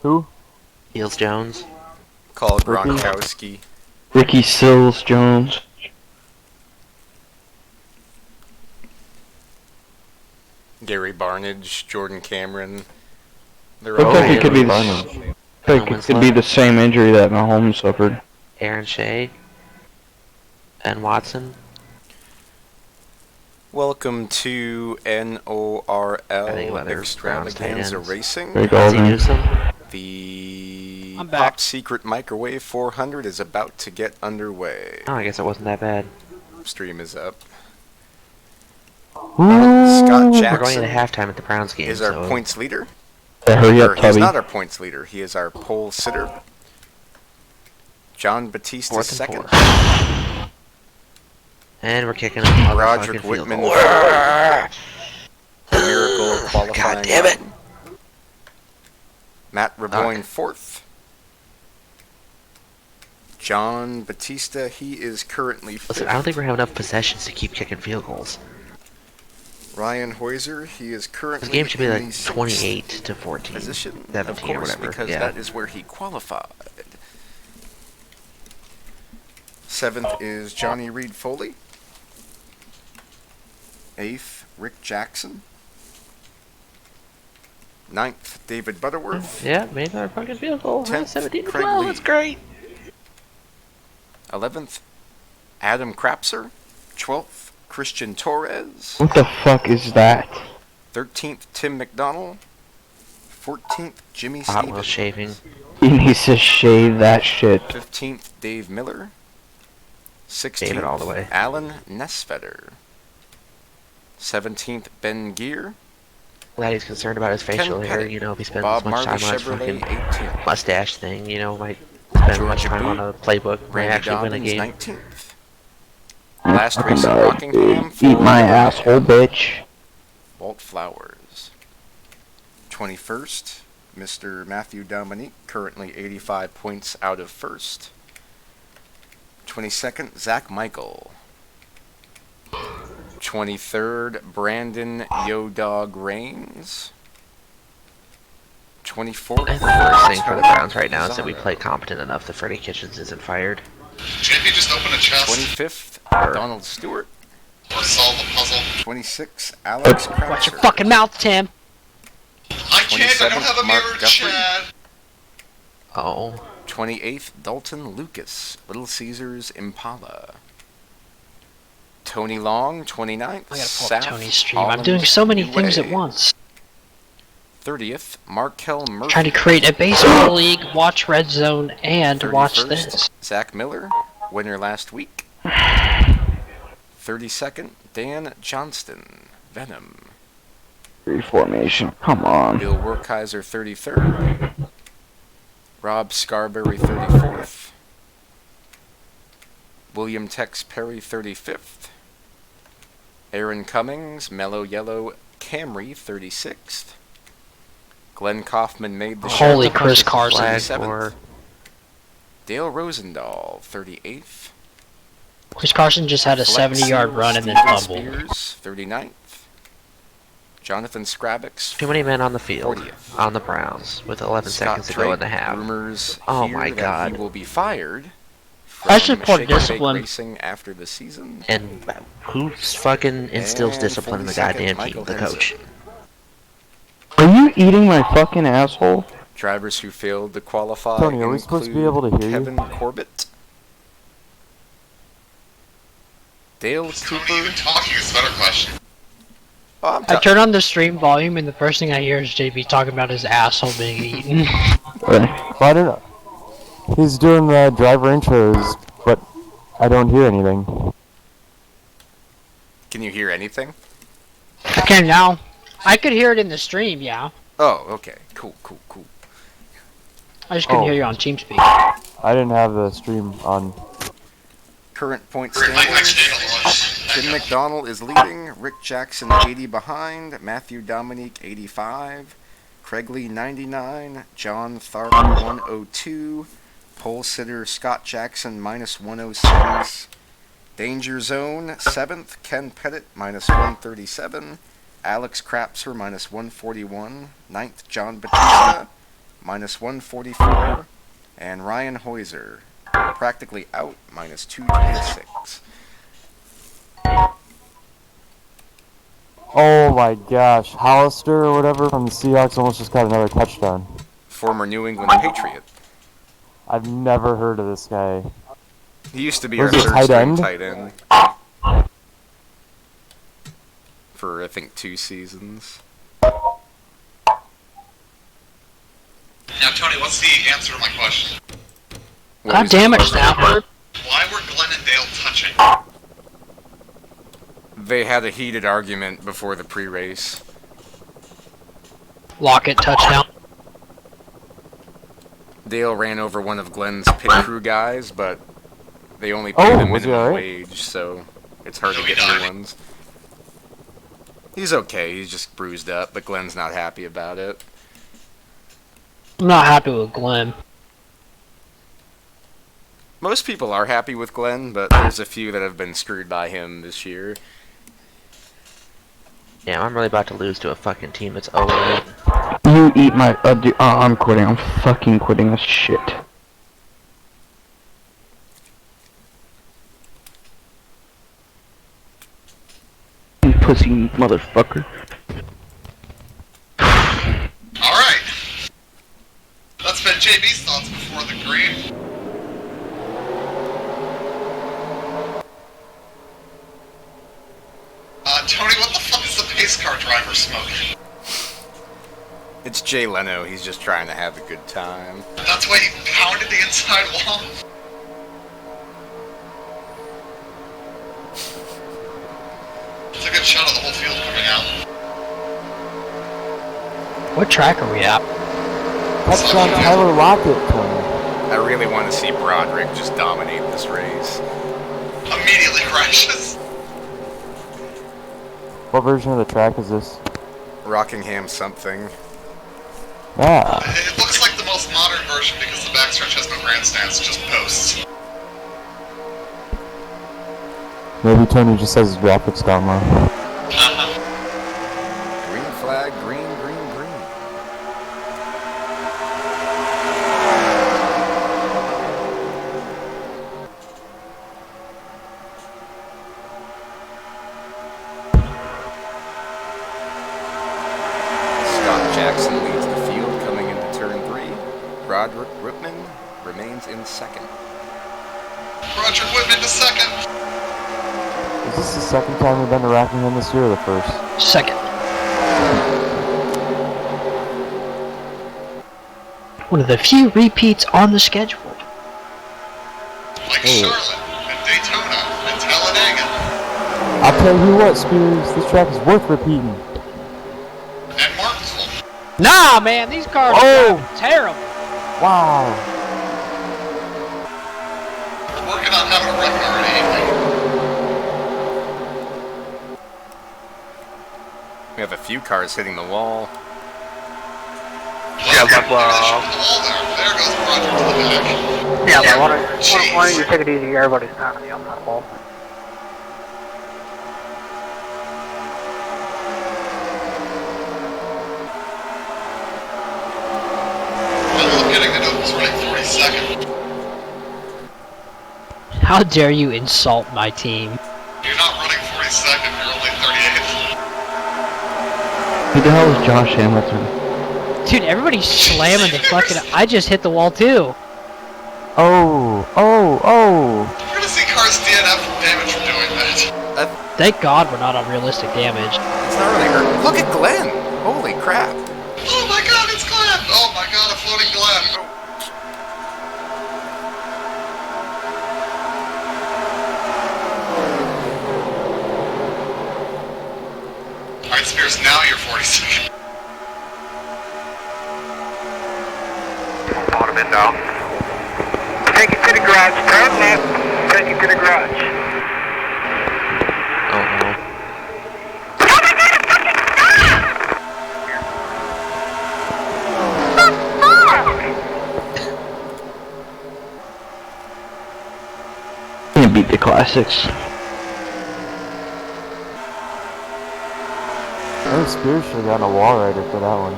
Who? Seals Jones. Call Ricky? Gronkowski. Ricky Sills Jones. Gary Barnage, Jordan Cameron. They're Looks all like it could be Barnage. it could be the same injury that Mahomes suffered. Aaron Shea. Ben Watson. Welcome to think NORL about their Extravaganza Browns tight Racing. Greg Lindsey Olden. Newsome. The I'm back. Top Secret Microwave 400 is about to get underway. Oh, I guess it wasn't that bad. Stream is up. Ooh. Scott We're going Jackson into halftime at the Browns game. is our so points leader. Hurry Or up, he is Tubby. not our points leader. He is our pole sitter. John Batista Fourth and second. 4. And we're kicking a motherfucking Roderick field Whitman goal. third. Miracle qualifying. God damn it. run. Matt Reboyne Okay. fourth. John Batista, he is currently fifth. Listen, I don't think we're having enough possessions to keep kicking field goals. Ryan Hoiser, he is currently This game should be in like the sixth 28 to 14. position, 17 of or course, whatever. because Yeah. that is where he qualified. Seventh is Johnny Reed Foley. Eighth, Rick Jackson. Ninth, David Butterworth. Yeah, made our fucking field goal. 10th, 17 to Craig 12. Lee. That's great. 11th, Adam Krapser. 12th, Christian Torres. What the fuck is that? 13th, Tim McDonald. 14th, Jimmy Hot Wheel Stevens. shaving. He needs to shave that shit. 15th, Dave Miller. 16th, David all the way. Alan Nesvetter. 17th, Ben Gear. Glad he's concerned about his facial Ken hair. Pettit. You know, if he spends Bob as much Marley time on his Chevrolet, fucking 18th. mustache thing, you know, might spend George much time on Boot. a playbook, might Randy actually win a Dobbins, game. 19th. Last Fucking race in dog, Rockingham. dude. Eat my for asshole, bitch. Walt Flowers. 21st, Mr. Matthew Dominique, currently 85 points out of first. 22nd, Zach Michael. 23rd, Brandon Yo-Dog Reigns. 24th, I think the worst thing for the Tony Browns right now is that we Zano. play competent enough that Freddie Kitchens isn't fired. JP just open a chest 25th, Donald Stewart. or solve a puzzle. 26, Alex Croucher. Watch your fucking mouth, Tim. I can't, I don't have a 27th, Mark mirrored Guthrie. chat. Oh. 28th, Dalton Lucas, Little Caesars Impala. Tony Long, 29th, I gotta pull Saf up Tony's stream. I'm Holland doing so many things at UA. once. 30th, Markel Murphy. Trying to create a baseball league, watch Red Zone, and watch 31st, this. Zach Miller, winner last week. 32nd, Dan Johnston, Venom. Reformation. Come on. Bill Werkheiser, 33rd. Rob Scarberry, 34th. William Tex Perry, 35th. Aaron Cummings, Mellow Yellow Camry, 36th. Glenn Kaufman made the Holy show, Chris Carson. Flag 37th. for Dale Rosendahl, 38th. Chris Carson just had a Flex 70-yard run and then Steven fumbled. Spears, 39th. Jonathan Scrabix, too many men on the field 40th. on the Browns with 11 Scott seconds to go in the half. Rumors Oh here my that God. he will be fired I should from put Shake and Bake discipline. Racing after the season. And who fucking instills And discipline in the 42nd, goddamn Michael team? The Henson. coach. Are you eating my fucking asshole? Drivers who failed to qualify Tony, are we supposed to be able to hear you? Kevin Corbett, Dale Is Tony Cooper. even talking is a better question. Oh, I'm I ta- turn on the stream volume and the first thing I hear is JB talking about his asshole being eaten. Really? Well, I don't know. He's doing the driver intros, but I don't hear anything. Can you hear anything? Okay, now. I could hear it in the stream, yeah. Oh, okay. Cool. I just couldn't Oh. hear you on TeamSpeak. I didn't have the stream on. Current point Like next standings. day to launch. Tim McDonald is leading. Rick Jackson 80 behind. Matthew Dominique 85. Craig Lee 99. John Tharp 102. Pole sitter Scott Jackson minus 106. Danger Zone 7th. Ken Pettit minus 137. Alex Krapser minus 141. 9th John Batista. minus 144. And Ryan Hoiser, practically out, minus 226. Oh my gosh, Hollister or whatever from the Seahawks almost just got another touchdown. Former New England Patriot. I've never heard of this guy. He used to be Was our he third tight string end? tight end. For, I think, 2 seasons. Now, Tony, what's the answer to my question? What God was the damn it, question? Snapper. Why were Glenn and Dale touching? They had a heated argument before the pre-race. Lockett touchdown. Dale ran over one of Glenn's pit crew guys, but they only paid him was he minimum alright? wage, so it's hard to So he get new died. ones. He's okay, he's just bruised up, but Glenn's not happy about it. I'm not happy with Glenn. Most people are happy with Glenn, but there's a few that have been screwed by him this year. Damn, I'm really about to lose to a fucking team that's 0-8. You eat my. Dude, I'm quitting. I'm fucking quitting this shit. You pussy motherfucker. Alright. That's been JB's thoughts before the green. Tony, what the fuck is the pace car driver smoking? It's Jay Leno, he's just trying to have a good time. That's why he pounded the inside wall? It's a good shot of the whole field coming out. What track are we at? Touchdown Tyler Lockett, Tony. I really want to see Broderick just dominate this race. Immediately crashes. What version of the track is this? Rockingham something. Yeah. It looks like the most modern version because the backstretch has no grandstands, just posts. Maybe Tony just has his graphics down low. Green flag, green, green, green. Scott Jackson leads the field coming into turn 3. Roderick Whitman remains in second. Roger Whitman to second. Is this the second time we've been to Rockingham this year or the first? Second. One of the few repeats on the schedule. Like Hey. Charlotte, and Daytona, and Talladega, I'll tell you what, Spears, this track is worth repeating. and Martinsville. Nah, man, these cars Oh. are driving terrible. Wow. We're working on having a record already. We have a few cars hitting the wall. Yeah, but the wall there. There goes Roger to the back. Yeah, but why don't you Jeez. take it easy? Everybody's kind of on that wall. I was getting the note was running 42nd. How dare you insult my team? You're not running 42nd, you're only 38th. Who the hell is Josh Hamilton? Dude, everybody's slamming the fucking... I just hit the wall too. Oh. You're gonna see cars DNF from damage from doing that. Thank God we're not on realistic damage. It's not really hurt. Look at Glenn! Holy crap. Oh my god, it's Glenn! Oh my god, a floating Glenn! Alright, Spears, now you're 42nd. Bottom end now. Take it to the garage. Turn left. Take it to the garage. Oh no. Can't beat the classics. I think Spears should have gotten a wall rider for that one.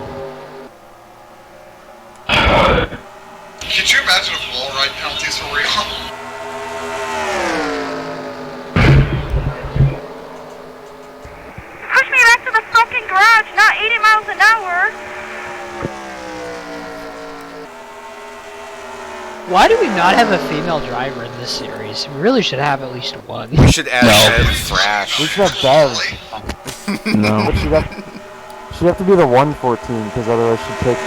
Could you imagine if wall ride penalties were real? Push me back to the fucking garage, not 80 miles an hour. Why do we not have a female driver in this series? We really should have at least one. We should add Bev Thrash. We should have Bev. No. But she'd have to be the 114, because otherwise she'd take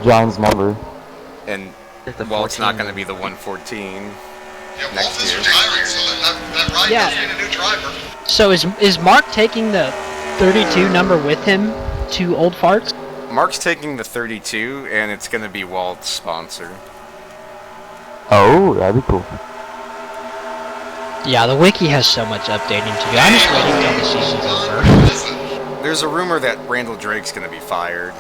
John's number. And, If the well, it's not 14 going to be the 114. Yeah, Next Walt is year. retiring, so that ride Yeah. does need a new driver. So is Mark taking the 32 number with him to Old Farts? Mark's taking the 32, and it's going to be Walt's sponsor. Oh, that'd be cool. Yeah, the wiki has so much updating to do. I'm just waiting until the season's over. Listen, There's a rumor that Randall Drake's going to be fired.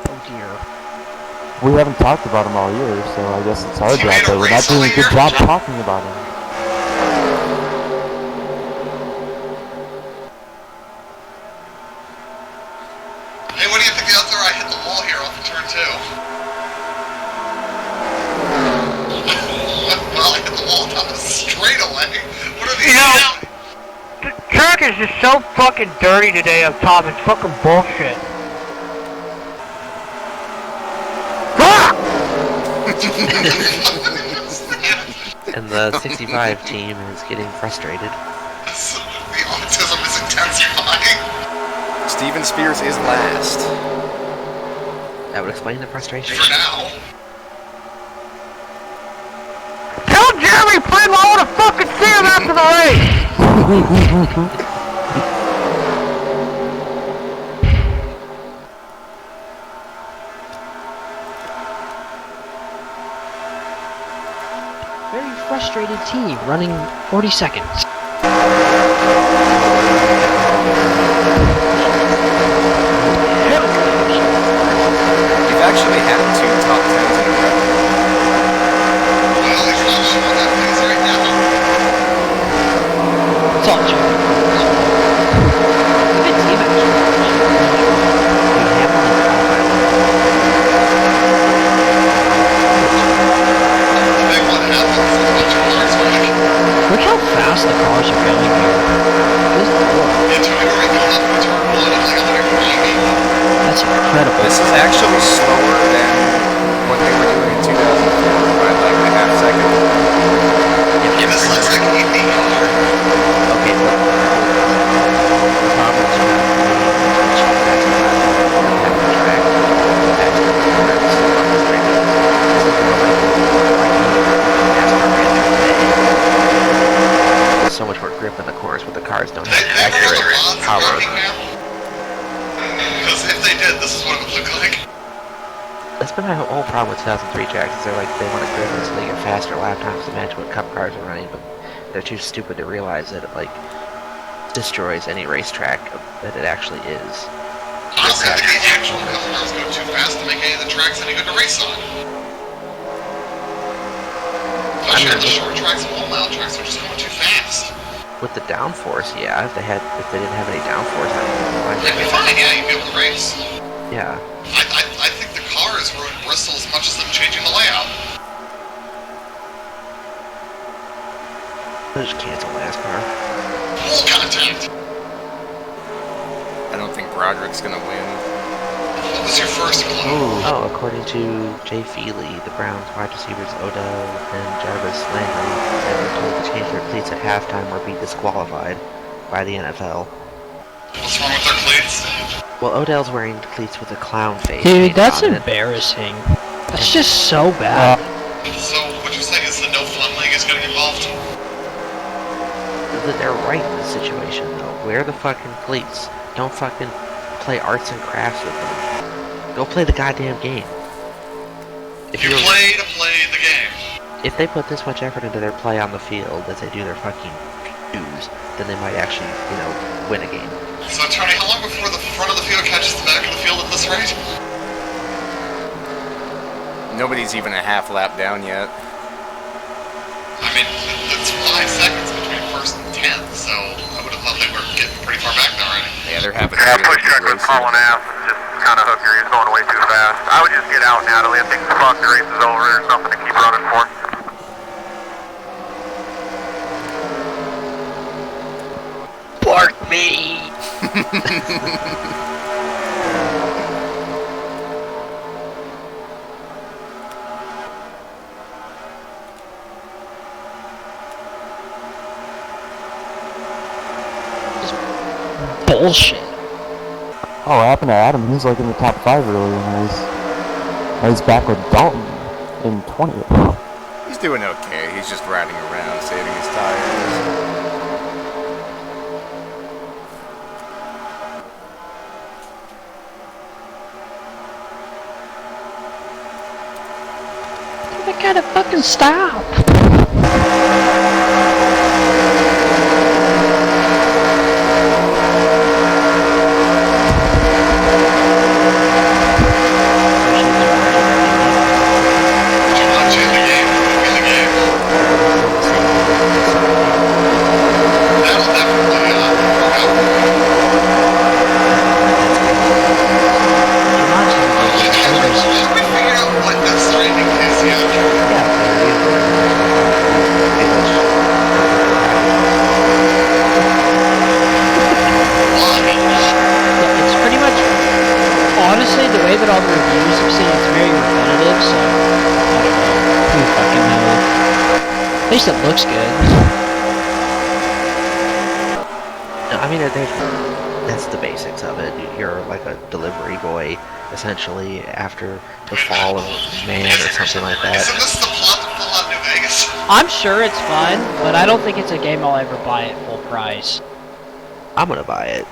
Oh dear. We haven't talked about him all year, so I guess it's our He job, made a but we're not race doing a all good year. job talking about him. hey, what do you think the odds are I hit the wall here off of turn 2? Well, I hit the wall down the straightaway. What are these? You know- The track is just so fucking dirty today up top. It's fucking bullshit. And the 65 team is getting frustrated. The autism is intensifying. Steven Spears is last. That would explain the frustration. For now. Tell Jeremy Primo I want to fucking see him after the race. Very frustrated team running 40 seconds. We've actually had 2 top 10s in a row. Well, he's not showing that things right now. It's all joke. Good team The big one happens. A bunch of cars wreck. Look how fast the cars are going here. Good lord. It's already going up to turn 1 at like 190. That's incredible. This is actually slower than what they were doing in 2004 by like a half second. Yeah, this looks like an Indy car. Okay, but the problem is there's so much more grip in the corners, but the cars don't They have have accurate the rods power. working now. Because if they did, this is what it would look like. That's been my whole problem with 2003 tracks. Is they're like they want to grip it so they get faster lap times to match what cup cars are running, but they're too stupid to realize that it like destroys any racetrack that it actually is. Honestly, I think the actual cup cars go too fast to make any of the tracks any good to race on. Especially on the short tracks and wall mile tracks, they're just going too fast. With the downforce, yeah. If they didn't have any downforce, It'd be fine, yeah, you'd be able to race. yeah. I think the cars ruined Bristol as much as them changing the layout. They'll just cancel NASCAR. Full contact. I don't think Broderick's going to win. What was your first clue? Oh, according to Jay Feely, the Browns wide receivers Odell and Jarvis Landry have been told to change their cleats at halftime or be disqualified by the NFL. What's wrong with their cleats? Well, Odell's wearing cleats with a clown face. Dude, painted that's on it. embarrassing. That's just so bad. So, what you're saying is the No Fun League is getting involved? That they're right in this situation, though. Wear the fucking cleats. Don't fucking play arts and crafts with them. Go play the goddamn game. If You you're- play to play the game. If they put this much effort into their play on the field as they do their fucking shoes, then they might actually, win a game. So, Tony, how long before the front of the field catches the back of the field at this rate? Nobody's even a half lap down yet. I mean, it's 5 seconds between first and 10th, so I would have thought they were getting pretty far back there already. Yeah, they're having Yeah, a really push good check was race hauling here. out. Just kind of hooker. He's going way too fast. I would just get out, Natalie. I think the fucking race is over. There's nothing to keep running for. Bark me! Bullshit. Oh, what happened to Adam? He was like in the top 5 earlier in the race. Now he's back with Dalton in 20th. He's doing okay. He's just riding around, saving his tires. They gotta fucking stop. Too much in the game. In the game. That'll definitely work out. Have we figured out what Death Stranding is yet? It's pretty much, honestly, the way that all the reviews have seen it's very repetitive, so I don't know. Who fucking knows? At least it looks good. No, I mean, that's the basics of it. You're like a delivery boy, essentially, after the fall of man or something like that. Isn't this the plot to Fallout New Vegas? I'm sure it's fun, but I don't think it's a game I'll ever buy at full price. I'm gonna buy it.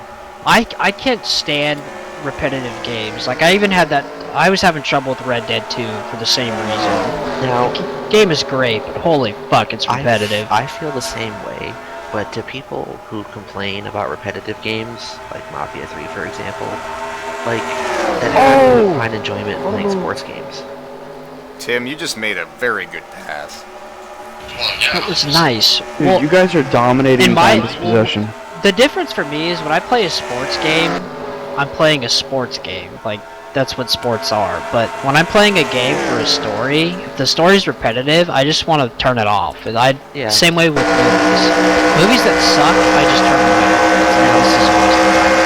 I can't stand repetitive games. Like, I even had that, I was having trouble with Red Dead 2 for the same reason. Now, Game is great, but holy fuck, it's repetitive. I feel the same way, but to people who complain about repetitive games, like Mafia 3 for example, like, that have find enjoyment in playing sports games. Tim, you just made a very good pass. Well, yeah. It was nice. Dude, Well, you guys are dominating in my- time dispossession. the difference for me is when I play a sports game, I'm playing a sports game. Like, that's what sports are. But when I'm playing a game for a story, if the story's repetitive, I just want to turn it off. And same way with movies. Movies that suck, I just turn them off. This is wasted time.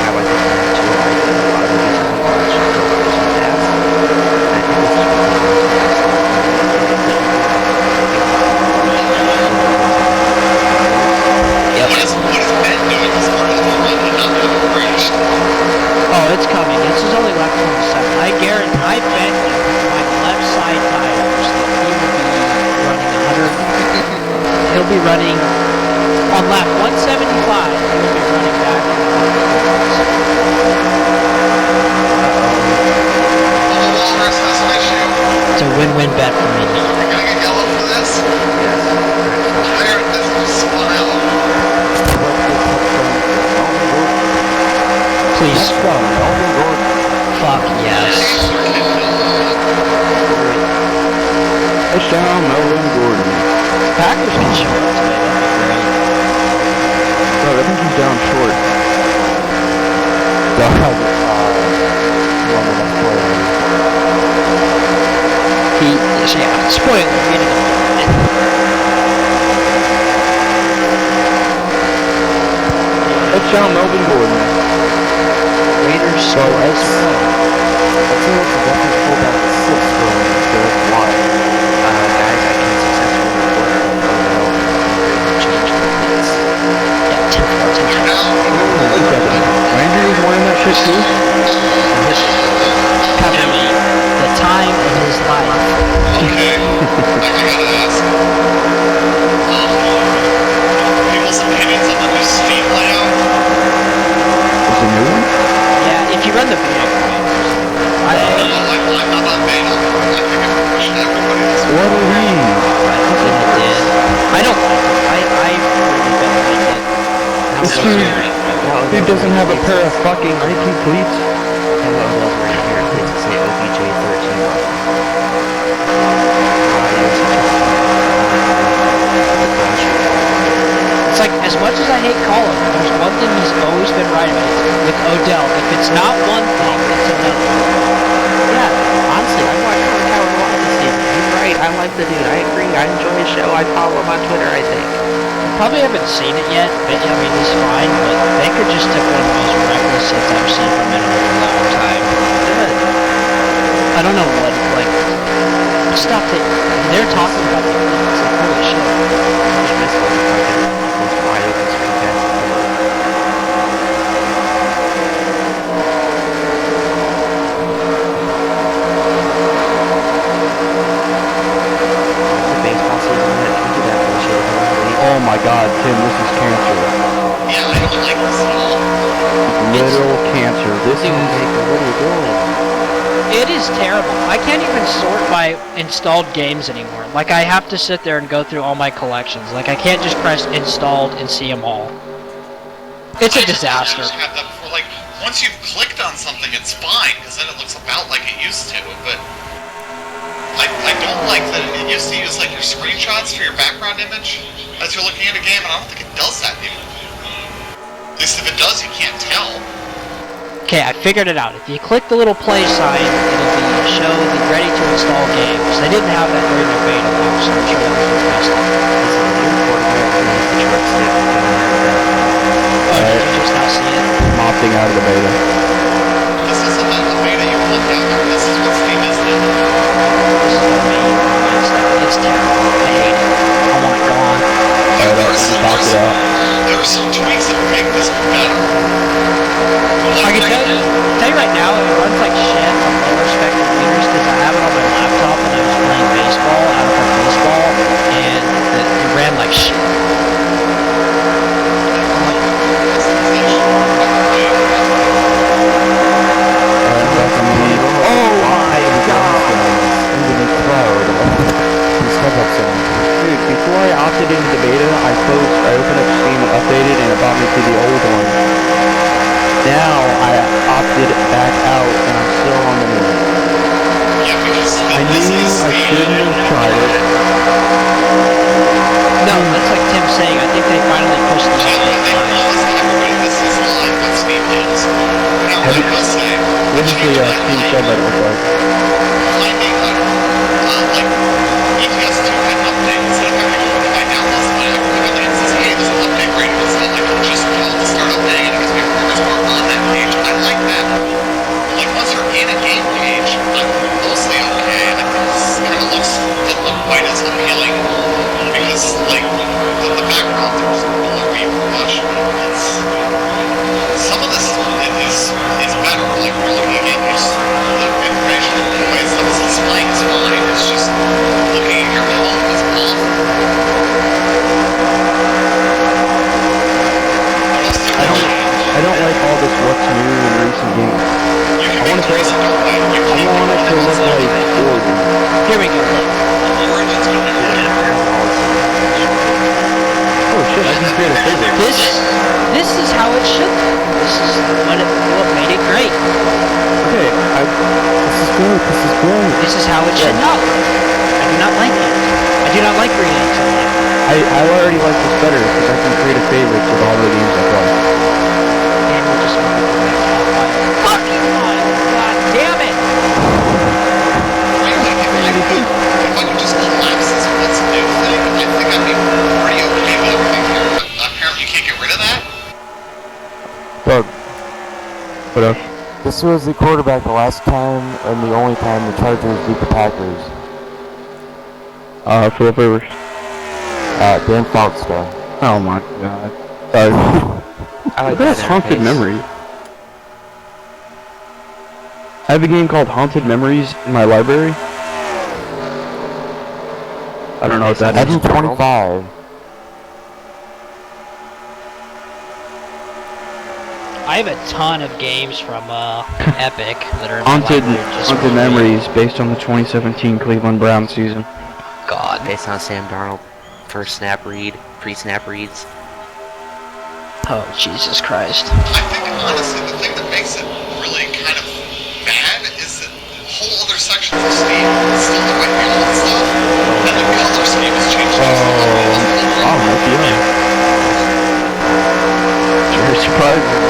How I think that too. I think a lot of movies I watch go through some paths. I think it's What is Ben doing as part of the whole run and not having crashed? Oh, it's coming. This is only lap 27. I guarantee, I bet you my left side tires that he'll be running on lap 175. He'll be running back. Walrus has an issue. It's a win-win bet for me. We're gonna get yellow for this? There, this is spun out. Please. Fuck yes. Touchdown, Melvin Gordon. Packers can show up today. That'd be Bro, I think he's down short. great. Yeah, spoiler. We ended up Touchdown, Melvin Gordon. Raiders so as guys, I can successfully report on change the plates. Landry is wearing that shit too? Cover me. The time of his life. Okay. I gotta ask. People's opinions on the new Steam layout? Is it a new one? Yeah, if you run the beta, I'm not beta. I think it pushed everybody this way. What do you mean? I don't like it. I really don't like it. This dude doesn't have a pair of fucking Nike cleats. Hello, over right here. Please say OBJ 13. It's like, as much as I hate Colin, there's one thing he's always been right about with Odell. If it's not one thing, it's another. Yeah, honestly, I watch Colin Coward a lot this season. He's right. I like the dude. I agree. I enjoy his show. I follow him on Twitter, I think. Probably haven't seen it yet, but I mean, he's fine, but Baker just took one of the most reckless hits I've seen from him in a long time. Good. I don't know what, like, stop it. They're talking about the it's like, holy shit. Yeah, this was a fucking most wide open screencast ever. The baseball season went into that bullshit. Oh my god, Tim, this is cancer. Yeah, I don't like this at all. Literal cancer. This is... What are you doing? It is terrible. I can't even sort by installed games anymore. Like, I have to sit there and go through all my collections. Like, I can't just press installed and see them all. It's a disaster. I just had that before. Like, once you've clicked on something, it's fine, because then it looks about like it used to, but I don't like that it used to use, like, your screenshots for your background image as you're looking at a game, and I don't think it does that anymore. At least if it does, you can't tell. Okay, I figured it out. If you click the little play sign, it'll show the ready to install games. They didn't have that during their beta launch, so I'm sure that was replaced. Oh, did you just not see it? I'm opting out of the beta. This isn't the beta you look at, this is what Steam is now. This is the main stuff. It's terrible. I hate it. I want it gone. There are some tweaks that make this better. I can tell you right now, it runs like shit on lower spec computers because I have it on my laptop and I was playing baseball, out of baseball, and it ran like shit. Dude, before I opted into the beta, I opened up Steam, updated, and it brought me to the old one. Now I opted back out, and I'm still on the new one. Yeah, because I knew I shouldn't have tried it. No, that's like Tim saying, I think they finally pushed the Generally, they promise everybody this is live what Steam is. Now, I will say, What does the Steam subreddit look like? finding like ETS2 had an update instead of having to go buy downloads and whatever. It says, hey, there's an update right now. It's not like it'll just call to start updating and it gives me progress bar on that page. I like that. Like, once you're in a game page, I'm mostly okay. And I think this kind of doesn't look quite as appealing because, like, the background there's blurry brush. Some of this is better. Like, we're looking at game page, the information, the way stuff is displaying is fine. It's just looking at your home is awful. I don't like all this what's new in recent games. You can I make want it crazy don't wait. You I can't want it to look like Origin. Here we go. Origins don't have Oh shit, I can create a favorite. This is how it should look. This is what made it great. Okay, This is great. This is great. This is how it should not look. I do not like it. I do not like reading it. I already like this better because I can create a favorites of all the games I play. And we'll just fuck you, God damn it! If I could just collapse this what's new thing, I think I'd be pretty okay with everything here. But apparently you can't get rid of that. Doug. What up? This was the quarterback the last time and the only time the Chargers beat the Packers. Philip Rivers. Dan Fausto. Oh my god. I like That's that Haunted interface. Memories. I have a game called Haunted Memories in my library. I don't know what that is. Madden 25. I have a ton of games from Epic that are in my Haunted library just Haunted for- Memories based on the 2017 Cleveland Brown season. God, based on Sam Darnold, first snap read, pre-snap reads. Oh, Jesus Christ. I think, honestly, the thing that makes it really kind of bad is that whole other sections of Steam is still the white panel and stuff, and the color scheme has changed. Oh, yeah. Very surprising.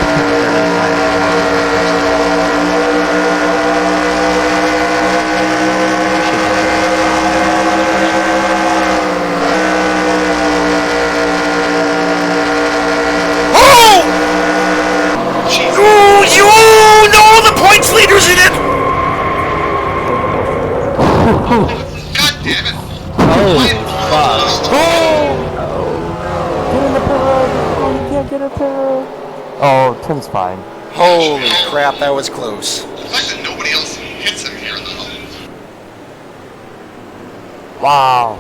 one's fine. Holy crap, that was close. The fact that nobody else hits him here, though. Wow.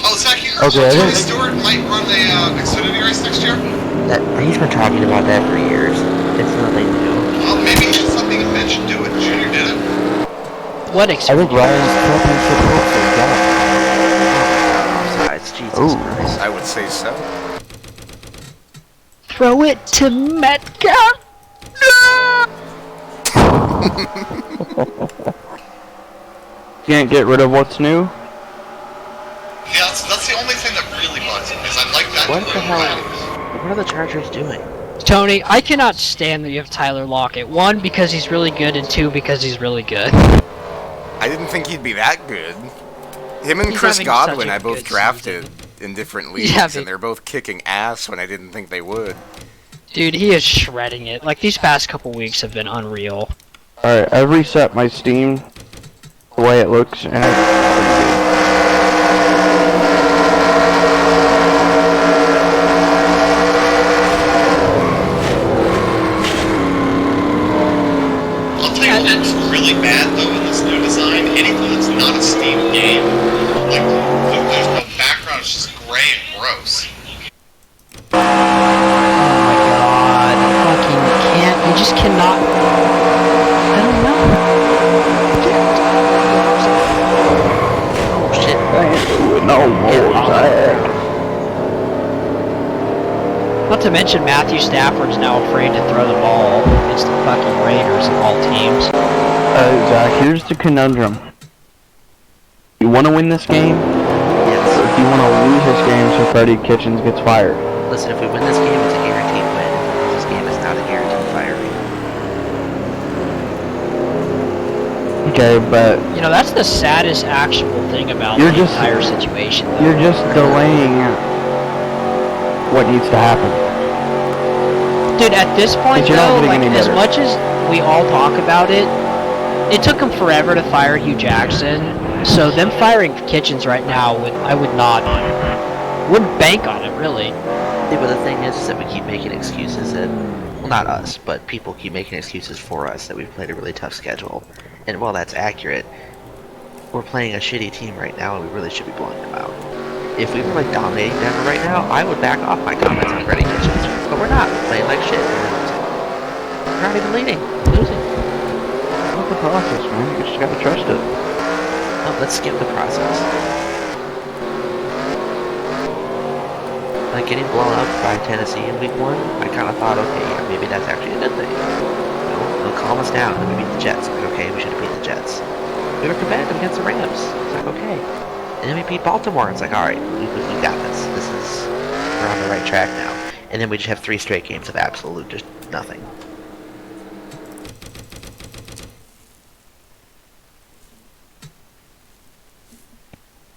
Oh, Zach, you heard Okay, I Tony think- Stewart might run the Xfinity race next year? That he's been talking about that for years. It's nothing new. Well, maybe it's something that Mitch should do it. Junior did it. What I experience? think Ryan's championship hopes are gone. Besides, Jesus Ooh. Christ. I would say so. Throw it to Metcalf. Can't get rid of what's new. Yeah, that's the only thing that really bugs me, is I like that. What the quick hell? plan. What are the Chargers doing? Tony, I cannot stand that you have Tyler Lockett. One, because he's really good, and two, because he's really good. I didn't think he'd be that good. Him and He's Chris having Godwin such a I both good drafted season. in different leagues, Yeah, but- and they're both kicking ass when I didn't think they would. Dude, he is shredding it. Like, these past couple weeks have been unreal. Alright, I've reset my Steam the way it looks, and I'll tell you what's really bad, though, in this new design. Anything that's not a Steam game, like, there's no background, it's just gray and gross. Oh my god. Fucking can't. You just cannot. I don't know. Oh shit. no more. Not to mention Matthew Stafford's now afraid to throw the ball against the fucking Raiders of all teams. Zach, here's the conundrum. You want to win this game, or Yes. do you want to lose this game so Freddie Kitchens gets fired? Listen, if we win this game, it's a guaranteed win. If we lose this game, it's not a guaranteed firing. Okay, but You know, that's the saddest actual thing about You're the just- entire situation. though. you're just delaying what needs to happen. Dude, at this point, But you're not though, getting like, any as better. much as we all talk about it, it took them forever to fire Hugh Jackson. So them firing Kitchens right now wouldn't bank on it, really. Yeah, but the thing is that we keep making excuses that, well, not us, but people keep making excuses for us that we've played a really tough schedule. And while that's accurate, we're playing a shitty team right now and we really should be blowing them out. If we were like dominating Denver right now, I would back off my comments on Freddie Kitchens. But we're not. We're playing like shit. We're not even leading. We're losing. It's the process, man. You just gotta trust it. No, let's skip the process. Like getting blown up by Tennessee in week 1, I kind of thought, okay, yeah, maybe that's actually a good thing. It'll calm us down, and we beat the Jets. Like, okay, we should have beat the Jets. We were competitive against the Rams. It's like, okay. And then we beat Baltimore. It's like, alright, we got this. We're on the right track now. And then we just have 3 straight games of absolute just nothing.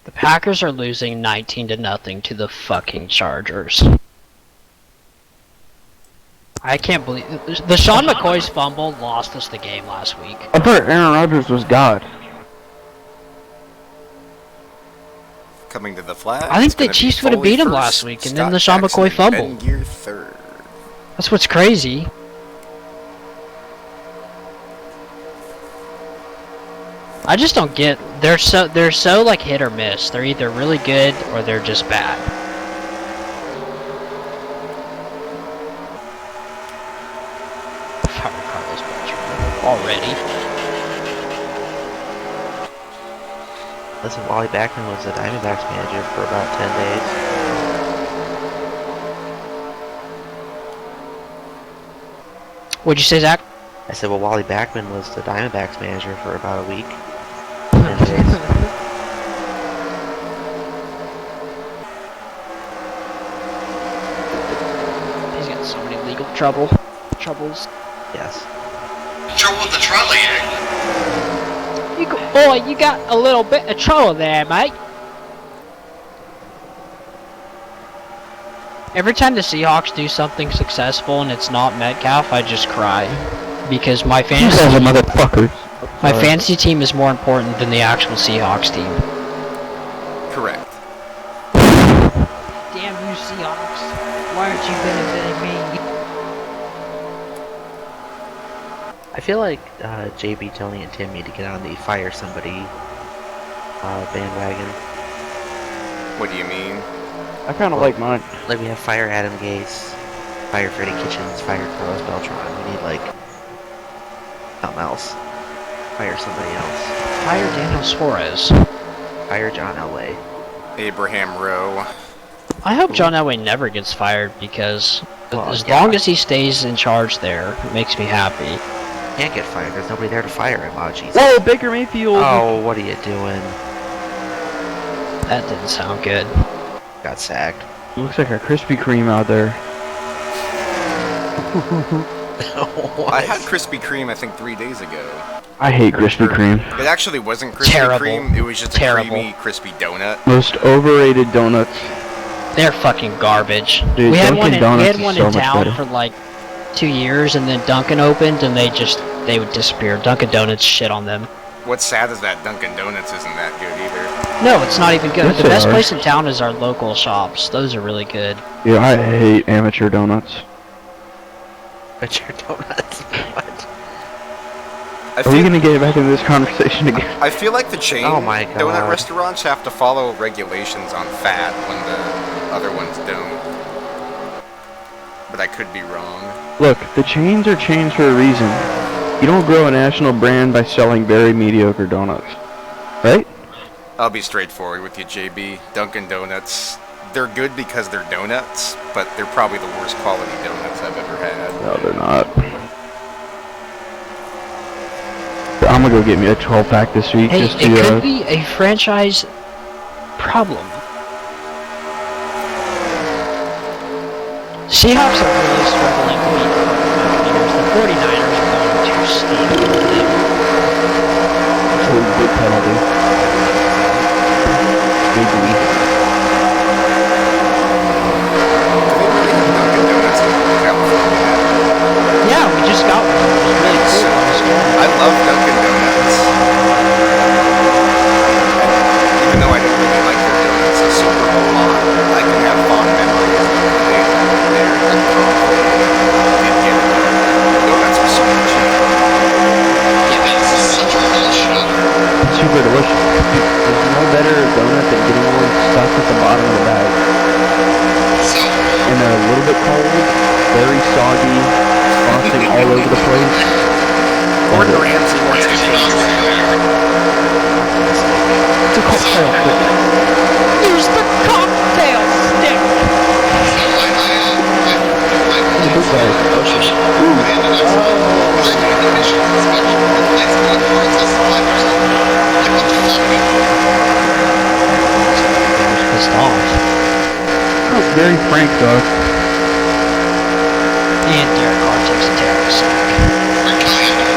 The Packers are losing 19-0 to the fucking Chargers. I can't believe the Sean McCoy's fumble lost us the game last week. I thought Aaron Rodgers was God. Coming to the flag. I think it's the gonna be Chiefs would have Foley beat him first, last week, and then Scott the Sean Jackson, McCoy fumble. Ben Gear third. That's what's crazy. I just don't get. They're so like hit or miss. They're either really good or they're just bad. Fire Carlos Beltran already. Listen, Wally Backman was the Diamondbacks manager for about 10 days. What'd you say, Zach? I said, well, Wally Backman was the Diamondbacks manager for about a week. 10 days. He's got so many legal troubles. Yes. Trouble with the trolley, eh? Boy, you got a little bit of trouble there, mate. Every time the Seahawks do something successful and it's not Metcalf, I just cry. Because my You guys fantasy, are motherfuckers. my fantasy team is more important than the actual Seahawks team. Correct. Damn you, Seahawks. Why aren't you benefiting me? I feel like JB, Tony, and Tim need to get on the fire somebody bandwagon. What do you mean? I kind of like mine. Like we have fire Adam Gase, fire Freddie Kitchens, fire Carlos Beltran. We need like something else. Fire somebody else. Fire Daniel Suarez. Fire John Elway. Abraham Rowe. I hope John Elway never gets fired because Well, as yeah. long as he stays in charge there, it makes me happy. Can't get fired. There's nobody there to fire him. Oh Jesus. Whoa, Baker Mayfield! Oh, what are you doing? That didn't sound good. Got sacked. Looks like a Krispy Kreme out there. I had Krispy Kreme, I think, 3 days ago. I hate Krispy Kreme. It actually wasn't Krispy Terrible. Kreme. It was just a Terrible. creamy, crispy donut. Most overrated donuts. They're fucking garbage. Dude, we had Dunkin' one in, Donuts is so much town better. for like 2 years, and then Dunkin' opened, and they would disappear. Dunkin' Donuts shit on them. What's sad is that Dunkin' Donuts isn't that good either. No, it's not even good. Yes, The they best are. place in town is our local shops. Those are really good. Yeah, I hate amateur donuts. But your donuts. What? I Are we feel, gonna get back into this conversation again? I feel like the chain Oh my donut God. restaurants have to follow regulations on fat when the other ones don't. But I could be wrong. Look, the chains are chains for a reason. You don't grow a national brand by selling very mediocre donuts. Right? I'll be straightforward with you, JB. Dunkin' Donuts, they're good because they're donuts, but they're probably the worst quality donuts I've ever had. No, they're not. I'm gonna go get me a 12-pack this week Hey, just it to, could be a franchise problem. Seahawks are really struggling to beat the 49ers. The 49ers are going too steep. It's a big penalty. Big lead. Do they really have Dunkin' Donuts in California? Yeah, we just got one. It was really cool. I was going. I love Dunkin' Donuts. Even though I don't really like their donuts a super whole lot, I can have fond memories of the days I went there and did get it. The donuts are super cheap. Yeah, this is such a bullshit. Super delicious. There's no better donut than getting one stuck at the bottom of the bag. So, And they're a little bit cold, very soggy, frosting all over the place. Gordon Ramsay wants to it's not fair. It's a cocktail stick. Use the cocktail stick. So I It's a big bag. ended up working in the mission inspection for the place going for it till 5 years old. Like, what the fuck? I was pissed off. Oh, very frank though. And Derek Carr takes a terrible sack. Frank Caliendo.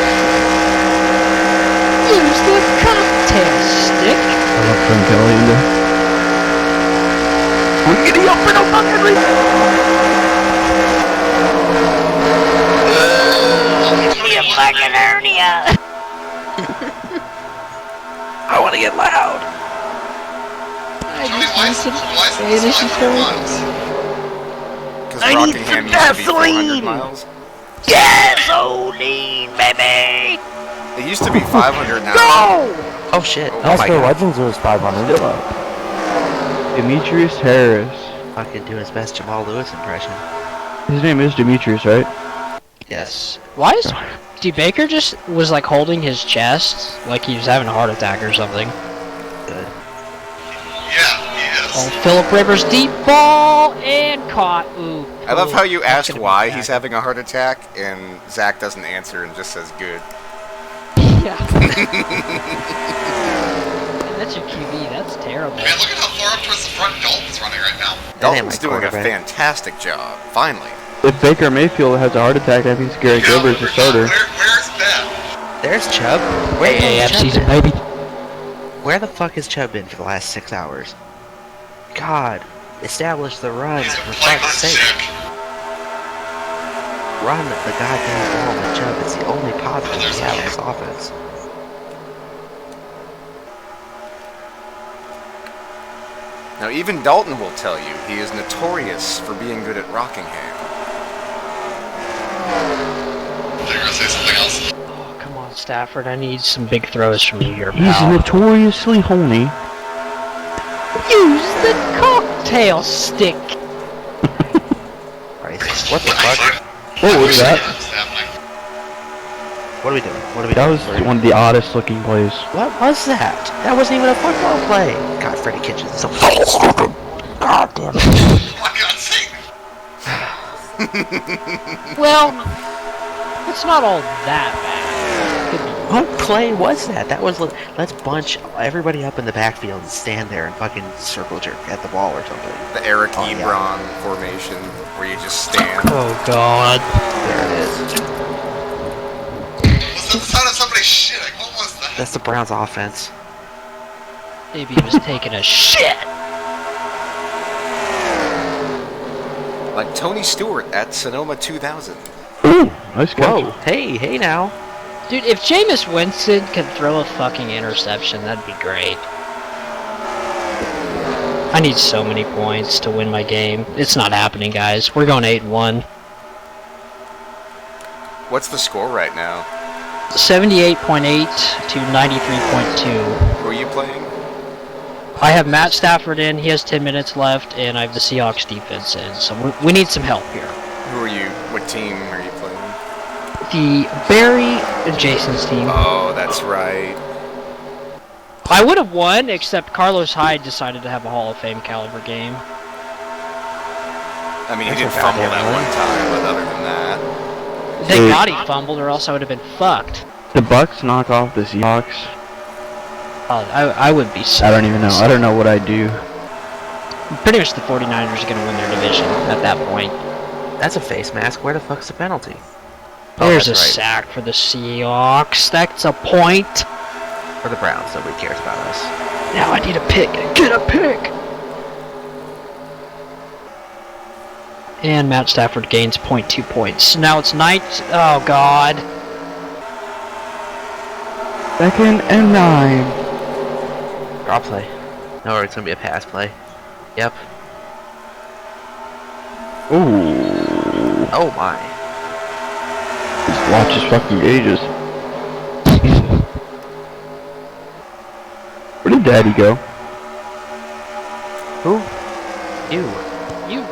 Use the cocktail stick. I love Frank Caliendo. We're getting up in a fucking league. Fucking hernia. I want to get loud. Tony, why is this 500 miles? Because Rockingham used to be 400 miles. Gasoline, baby. It used to be 500 now. Oh shit. Oh my NASCAR god. Legends was 500. Demetrius Harris. Fucking doing his best Jamal Lewis impression. His name is Demetrius, right? Yes. Why is D Baker just was like holding his chest like he was having a heart attack or something? Good. Yeah, he is. Oh, Philip Rivers deep ball and caught. Ooh. I love how you That asked could've been why Zach. he's having a heart attack, and Zach doesn't answer and just says good. Yeah. And that's your QB. That's terrible. Man, look at how far up towards the front Dalton's running right now. That ain't Dalton's my doing a quarterback. fantastic job, finally. If Baker Mayfield has a heart attack, I think it's Garrett Yeah, Gilbert's the starter. Where's Ben? There's Chubb. Where the hell AAF has Chubb season, been? baby. Where the fuck has Chubb been for the last 6 hours? God, establish the run He's a for flight fuck's sake. sick. Run the goddamn ball with Chubb. It's the only positive we have in this offense. Now, even Dalton will tell you he is notorious for being good at Rockingham. They're gonna say something else. Stafford, I need some big throws from you here, He's pal. notoriously horny. Use the cocktail stick. Christ. What the fuck? What was that? What's happening? What are we doing? What are we That doing? was one of the oddest looking plays. What was that? That wasn't even a football play. God, Freddie Kitchens is so fucking stupid. God damn it. Oh my god, Satan! Well, it's not all that bad. Could be. What play was that? That was let's bunch everybody up in the backfield and stand there and fucking circle jerk at the ball or something. The Eric Oh, yeah. Ebron formation, where you just stand. Oh God. There it is. Was that the sound of somebody shitting? What was that? That's the Browns offense. Maybe he was taking a shit. Like Tony Stewart at Sonoma 2000. Ooh, nice catch. Whoa. Hey now. Dude, if Jameis Winston could throw a fucking interception, that'd be great. I need so many points to win my game. It's not happening, guys. We're going 8-1. What's the score right now? 78.8 to 93.2. Who are you playing? I have Matt Stafford in, he has 10 minutes left, and I have the Seahawks defense in, so we need some help here. Who are you? What team are you playing? The Barry and Jason's team. Oh, that's right. I would have won, except Carlos Hyde decided to have a Hall of Fame caliber game. I mean, he That's did a fumble goddamn that win. one time, but other than that, Thank God he fumbled, or else I would have been fucked. The Bucks knock off the Seahawks. Oh, I would be so I don't even know. I don't know what I'd do. Pretty much the 49ers are going to win their division at that point. That's a face mask. Where the fuck's the penalty? There's a that's right. sack for the Seahawks. That's a point. For the Browns, nobody cares about us. Now I need a pick. Get a pick! And Matt Stafford gains 0.2 points. Now it's night. Oh, God. 2nd and 9. Draw play. No, it's gonna be a pass play. Yep. Ooh. Oh my. Just watch his fucking gauges. Where did Daddy go? Who? You. You.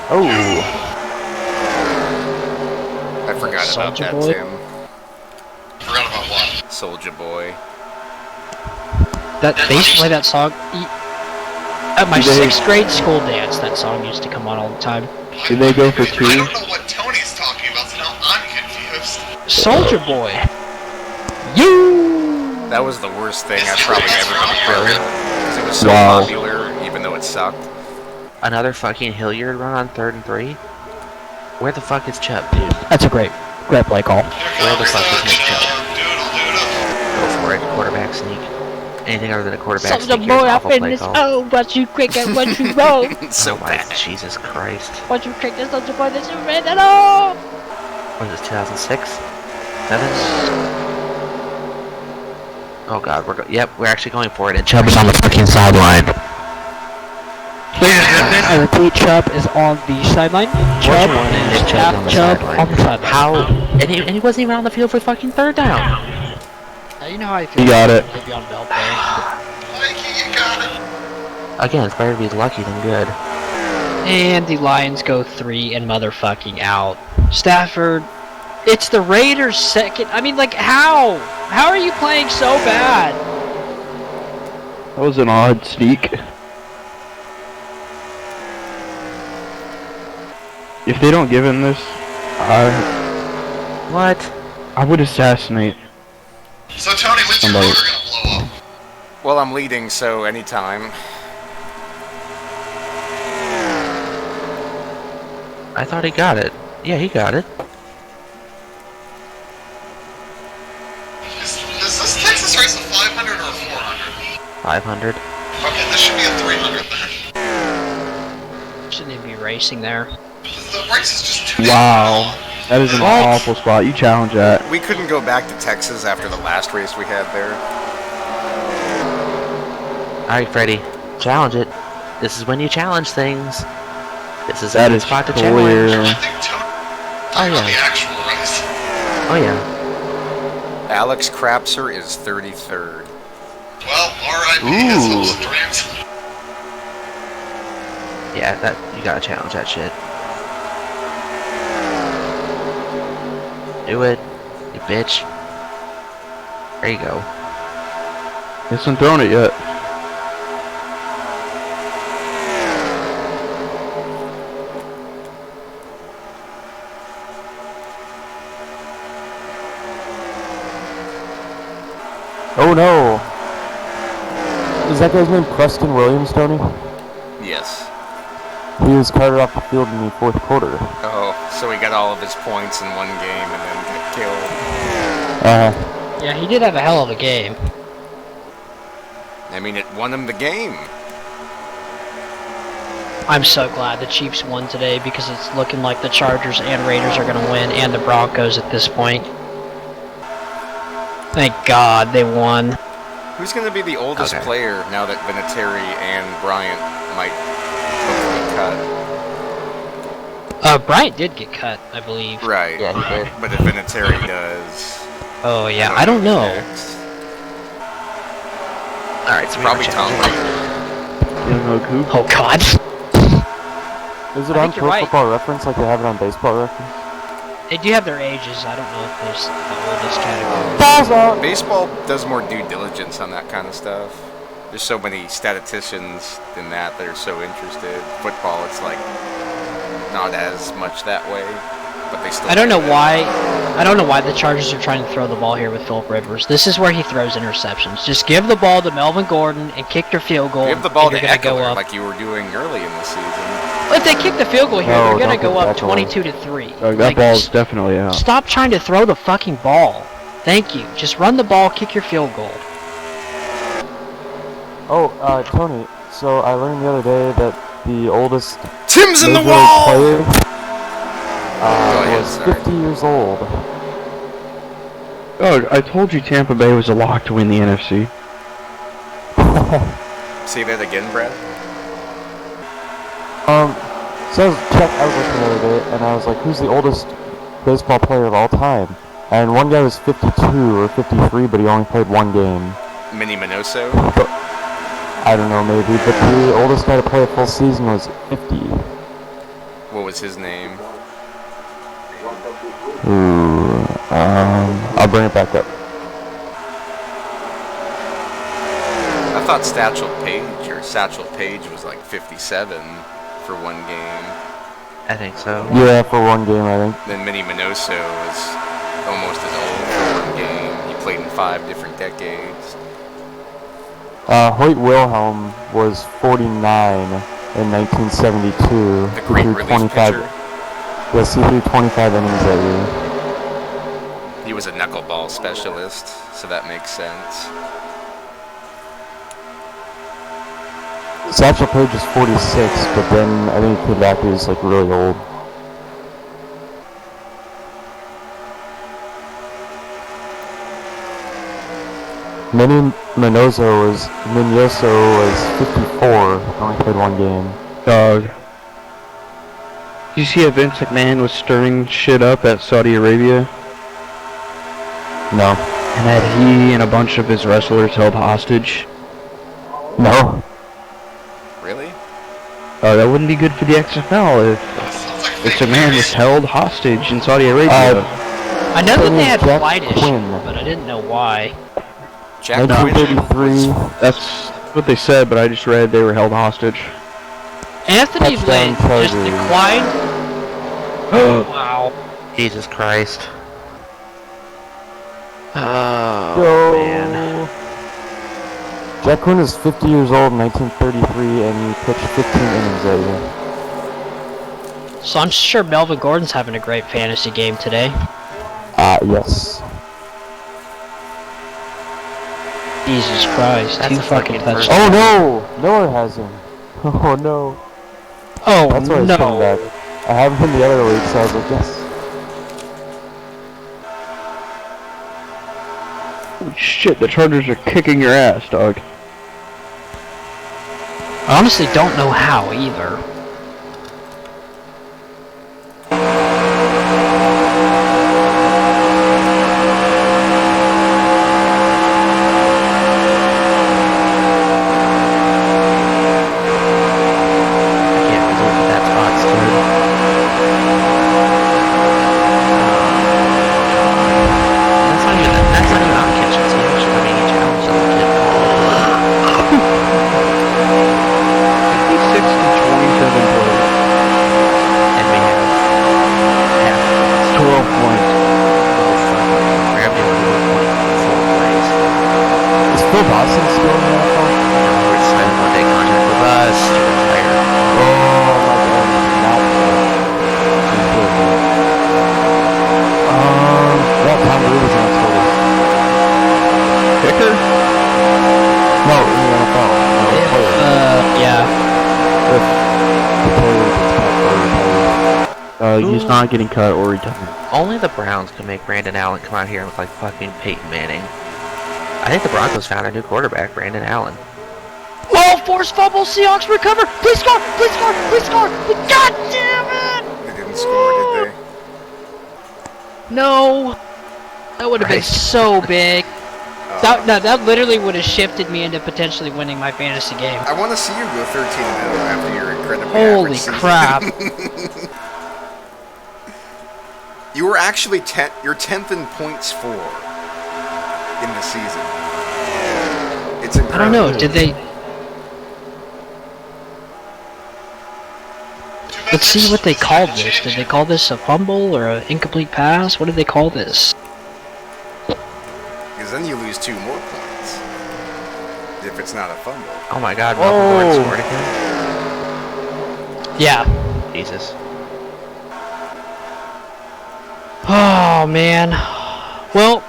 Oh. I forgot about Soulja that, Boy? Tim. Forgot about what? Soldier Boy. They used to play that song. At my Did they- 6th grade school dance, that song used to come on all the time. Did they go for I 2? don't know what Tony's talking about, so now I'm confused. Soldier Boy. You. That was the worst thing I've probably ever heard. Because it was so Wow. popular, even though it sucked. Another fucking Hilliard run on 3rd and 3? Where the fuck is Chubb, dude? That's a great play call. Where the fuck is Nick Chubb? Doodle. Go for it. Quarterback sneak. Anything other than a quarterback Soldier sneak Boy here is an up awful in play this. call. Oh, what you quick and what you roll. So Oh my bad. Jesus Christ. What you quick and Soldier Boy that you ran at all. What is this, 2006? 7? Oh god, yep, we're actually going for it, and Chubb is on the fucking sideline. I repeat, Chubb is on the sideline. Chubb and Nick Chubb on the sideline. on the sideline. How? And he wasn't even on the field for fucking 3rd down. You know how I feel. You got it. Maybe on bell play. Mikey, you got it. Again, it's better to be lucky than good. And the Lions go 3 and motherfucking out. Stafford, it's the Raiders' second. I mean, like, how? How are you playing so bad? That was an odd sneak. If they don't give him this, What? I would assassinate So Tony, when's your Somebody. motor gonna blow up? Well, I'm leading, so anytime. I thought he got it. Yeah, he got it. Is this Texas race a 500 or a 400? 500. Okay, this should be a 300 then. Shouldn't even be racing there. The race is just too Wow. That is an What? awful spot. You challenge that. We couldn't go back to Texas after the last race we had there. Alright, Freddy. Challenge it. This is when you challenge things. This is a That good is spot to clear. challenge. I think Tony Oh on the yeah. actual race. Oh yeah. Alex Crapser is 33rd. Well, R.I.P. his hopes and dreams. Yeah, that you gotta challenge that shit. Do it, you bitch. There you go. Hasn't thrown it yet. Oh no! Is that guy's name Preston Williams, Tony? Yes. He was carted off the field in the fourth quarter. Oh, so he got all of his points in one game and then got killed. Yeah, he did have a hell of a game. I mean, it won him the game. I'm so glad the Chiefs won today because it's looking like the Chargers and Raiders are going to win, and the Broncos at this point. Thank God they won. Who's going to be the oldest Okay. player now that Vinatieri and Bryant might both get cut? Bryant did get cut, I believe. Right. Yeah, he did. But if Vinatieri does... Oh yeah, I don't know. next. Alright, so we Probably have a Tom challenge. Brady. Young Oku. Oh God. Is it I on think you're Pro right. Football Reference like they have it on Baseball Reference? They do have their ages. I don't know if there's the oldest category. Balls out! Baseball does more due diligence on that kind of stuff. There's so many statisticians in that are so interested. Football, it's like not as much that way, but they still. I don't do know that. why. I don't know why the Chargers are trying to throw the ball here with Philip Rivers. This is where he throws interceptions. Just give the ball to Melvin Gordon and kick your field goal. Give the ball and to you're gonna go Eckler up. like you were doing early in the season. If they kick the field goal here, No, they're gonna don't go give up Eckler. 22-3. That Like, ball's definitely out. Stop trying to throw the fucking ball. Thank you. Just run the ball, kick your field goal. Oh, Tony, so I learned the other day that the oldest Tim's in the Major League wall. player ahead, was sorry. 50 years old. Oh, I told you Tampa Bay was a lock to win the NFC. Say that again, Brad. So I was looking the other day, and I was like, who's the oldest baseball player of all time? And one guy was 52 or 53, but he only played one game. Minnie Minoso. I don't know, maybe, but the oldest guy to play a full season was 50. What was his name? Ooh, I'll bring it back up. I thought Satchel Paige was like 57 for one game. I think so. Yeah, for one game, I think. Then Minnie Minoso was almost as old for one game. He played in 5 different decades. Hoyt Wilhelm was 49 in 1972. The great relief pitcher. Yes, he threw 25 innings that year. He was a knuckleball specialist, so that makes sense. Satchel Paige was 46, but then I think he came back, he was like really old. Minnie Minoso was 54, only played one game. Dog. Did you see how Vince McMahon was stirring shit up at Saudi Arabia? No. And that he and a bunch of his wrestlers held hostage? No. Really? Oh, that wouldn't be good for the XFL if Vince McMahon was held hostage in Saudi Arabia. I know that they had Jack flight issues, Quinn. but I didn't know why. Jack Quinn. 1933. That's what they said, but I just read they were held hostage. Anthony Touchdown Lynn just Chargers. declined. Wow. Jesus Christ. Oh, Go. man. Jack Quinn was 50 years old in 1933, and he pitched 15 innings that year. So I'm sure Melvin Gordon's having a great fantasy game today. Yes. Jesus Christ, That's 2 a fucking fucking touchdowns. Oh no! Miller has him. Oh no. Oh That's why he's coming no. back. I have him in the other league, so I was like, yes. Holy shit, the Chargers are kicking your ass, dog. I honestly don't know how either. Phil Dawson still in the NFL? We're signed one-day contract with us to retire. Oh my god, not yeah, Tom Brady's on its way. Kicker? No, in the NFL. No, player. Yeah. If the player gets cut or retires. He's not getting cut or retired. Only the Browns can make Brandon Allen come out here and look like fucking Peyton Manning. I think the Broncos found a new quarterback, Brandon Allen. Whoa, forced fumble, Seahawks recover! Please score! Please score! Please score! God damn it! They didn't score, did they? No! That would have been Right. so big. That literally would have shifted me into potentially winning my fantasy game. I want to see you go 13-0 after your incredibly Holy average season. crap. You were actually you're 10th in points for in the season. It's incredible. I don't know, did they... Let's see what they called this. Did they call this a fumble or an incomplete pass? What did they call this? Because then you lose 2 more points. If it's not a fumble. Oh my god, Melvin Gordon scored again? Yeah. Jesus. Oh, man. Well...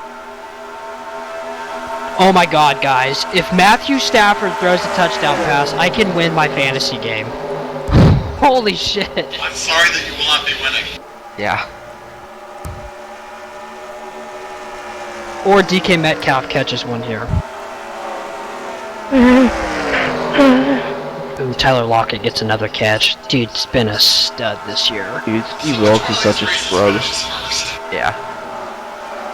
Oh my god, guys. If Matthew Stafford throws a touchdown pass, I can win my fantasy game. Holy shit. I'm sorry that you will not be winning. Yeah. Or DK Metcalf catches one here. Ooh, Tyler Lockett gets another catch. Dude's been a stud this year. Dude, Steve Wilkes is such a scrub. Yeah.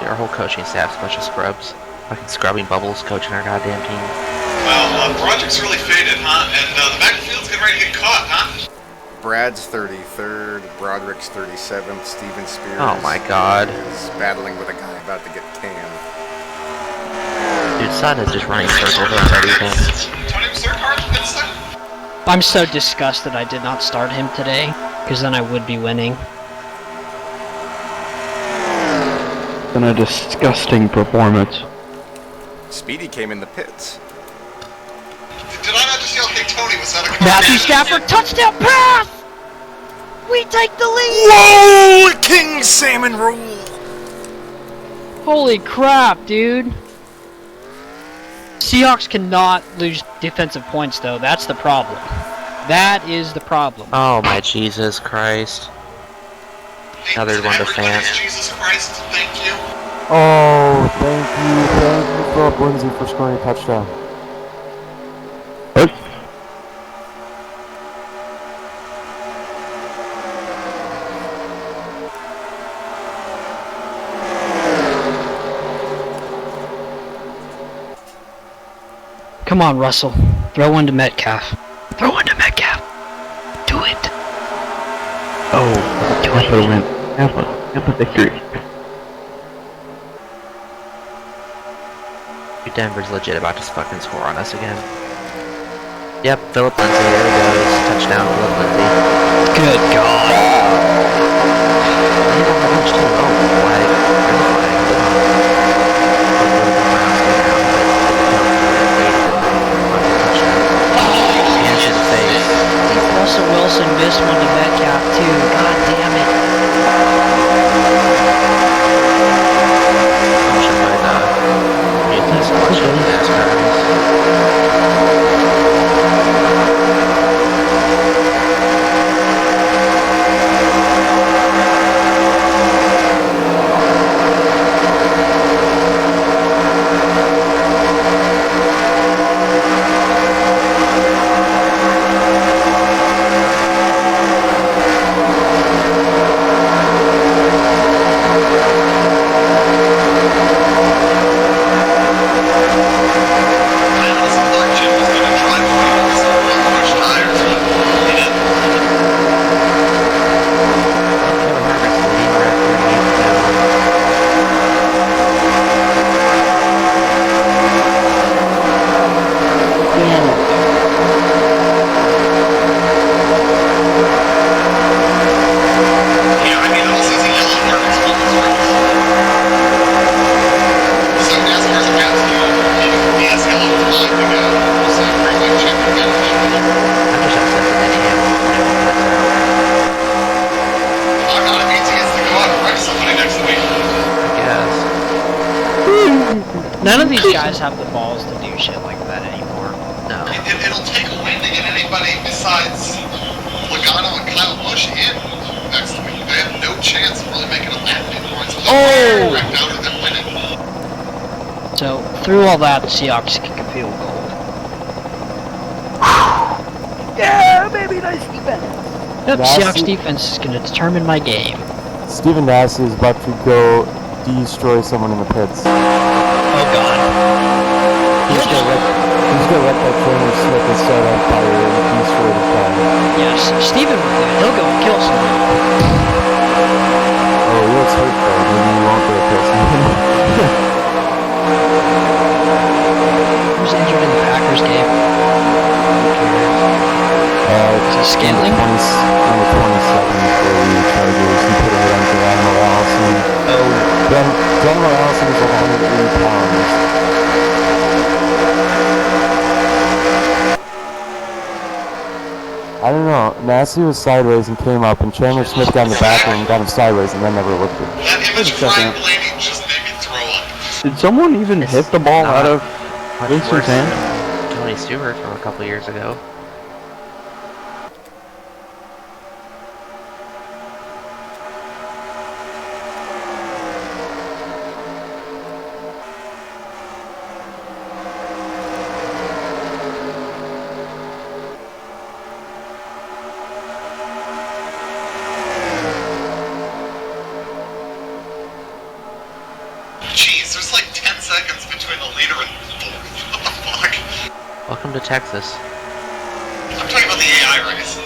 Our whole coaching staff's a bunch of scrubs. Fucking scrubbing bubbles coaching our goddamn team. Well, Broderick's really faded, huh? And the backfield's getting ready to get caught, huh? Brad's 33rd, Broderick's 37th, Steven Spears Oh my god. is battling with a guy about to get canned. Dude, Sutton is just running circles outside defense. Tony Serkar, Vincent? I'm so disgusted I did not start him today, because then I would be winning. Been a disgusting performance. Speedy came in the pits. Did I not just yell, hey Tony, was that a Matthew Stafford, touchdown pass! We take the lead! Whoa! King Salmon rule! Holy crap, dude. Seahawks cannot lose defensive points, though. That's the problem. That is the problem. Oh my Jesus Christ. Another one to Fant. Jesus Christ, thank you. Oh, thank you, Philip Lindsay for scoring a touchdown. Come on, Russell. Throw one to Metcalf. Throw one to Metcalf. Do it. Oh, Tampa win. Tampa victory. Dude, Denver's legit about to fucking score on us again. Yep, Philip Lindsay, there he goes. Touchdown, Philip Lindsay. Good God. They don't have much to go. Why? Russell Wilson missed one to Metcalf, too. God damn it. None of these guys have the balls to do shit like that anymore. No. It'll take a win to get anybody besides Logano and Kyle Busch in next week. They have no chance of really making a lap anymore. So they're wrecked out of them winning. So, through all that, the Seahawks kick a field goal. Yeah, baby, nice defense. Yep, Nasty. Seahawks defense is going to determine my game. Stephen Nass is about to go destroy someone in the pits. Oh god. He's gonna wreck that Chandler Smith and start on fire and destroy the car. Yes, Steven will do it. He'll go and kill someone. Oh, he looks hurt though. Maybe you won't go kill someone. Who's injured in the Packers game? Is it Scantling? On the 22nd for the Chargers, he put a hit on Geronimo Allison. Oh. Geronimo Allison is 180 pounds. I don't know. Massey was sideways and came up, and Chandler Smith got in the back and got him sideways and then never looked at him. That image of Wait a Ryan second. Blaney just made me throw up. Did someone even It's hit the ball not out of Much Winston's worse hand? than Tony Stewart from a couple years ago. Jeez, there's like 10 seconds between the leader and fourth. What the fuck? Welcome to Texas. I'm talking about the AI race.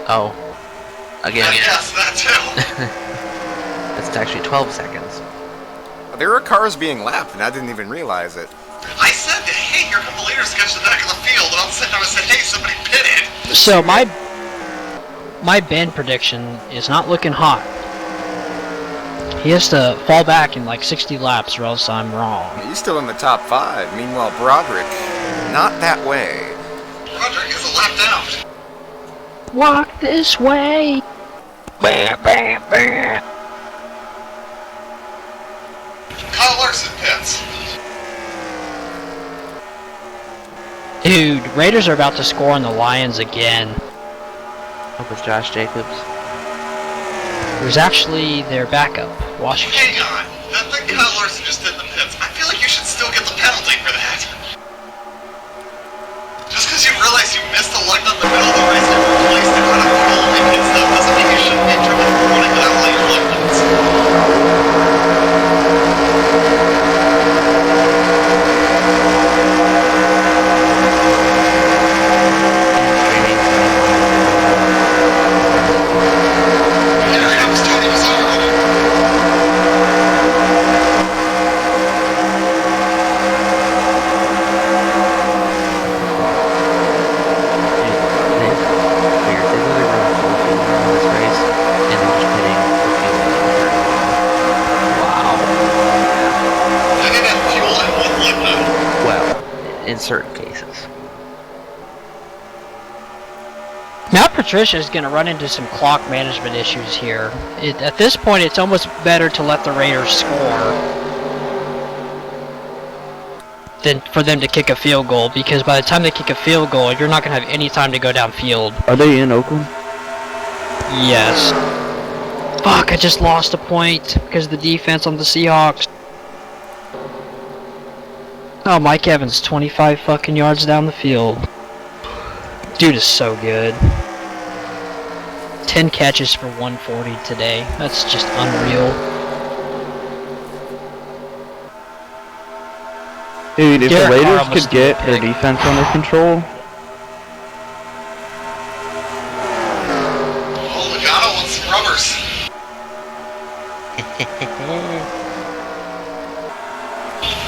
Oh. Again. Yes, that too. It's actually 12 seconds. There are cars being lapped, and I didn't even realize it. I said, hey, here come the leaders catch the back of the field, and all of a sudden I said, hey, somebody pitted. So, my Ben prediction is not looking hot. He has to fall back in like 60 laps or else I'm wrong. He's still in the top 5. Meanwhile, Broderick, not that way. Roderick is a lap down. Walk this way! Bam, bam, bam! Kyle Larson pits. Dude, Raiders are about to score on the Lions again. Up with Josh Jacobs. It was actually their backup, Washington. Hang on. That thing Kyle Larson just did in the pits. I feel like you should still get the penalty for that. Just because you realize you missed a leg on the middle of the race and replaced it with a goal and hit stuff doesn't mean you shouldn't be driven running without letting your leg runs. Yeah, I was Tony Mazzaro. They didn't have fuel in one leg though. Well, in certain cases. Now Patricia is going to run into some clock management issues here. At this point, it's almost better to let the Raiders score than for them to kick a field goal, because by the time they kick a field goal, you're not going to have any time to go downfield. Are they in Oakland? Yes. Fuck, I just lost a point because of the defense on the Seahawks. Oh, Mike Evans, 25 fucking yards down the field. Dude is so good. 10 catches for 140 today. That's just unreal. Dude, if Derek the Raiders Carr almost could get threw a their pick. defense under control, Oh, Logano wants some rubbers.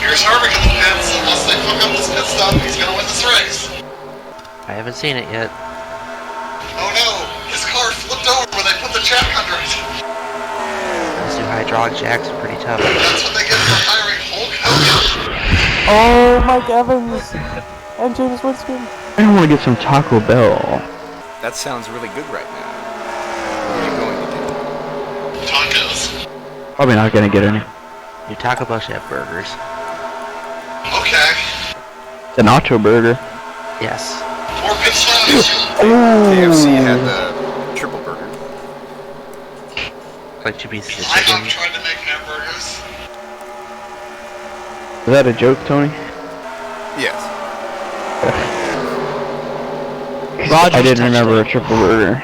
Here's Harvick in the pits. Unless they fuck up this pit stop, he's gonna win this race. I haven't seen it yet. Oh no, his car flipped over when they put the jack under it. Those new hydraulic jacks are pretty tough. That's what they get for hiring Hulk Hogan. Oh, Mike Evans and James Winston. I want to get some Taco Bell. That sounds really good right now. What are you going to do? Tacos. Probably not gonna get any. New Taco Bell chef burgers. Okay. The nacho burger. Yes. Or good sauce. KFC had the triple burger. Like 2 pieces of I have chicken. tried to make hamburgers. Is that a joke, Tony? Yes. Rogers I didn't remember a touchdown. triple burger.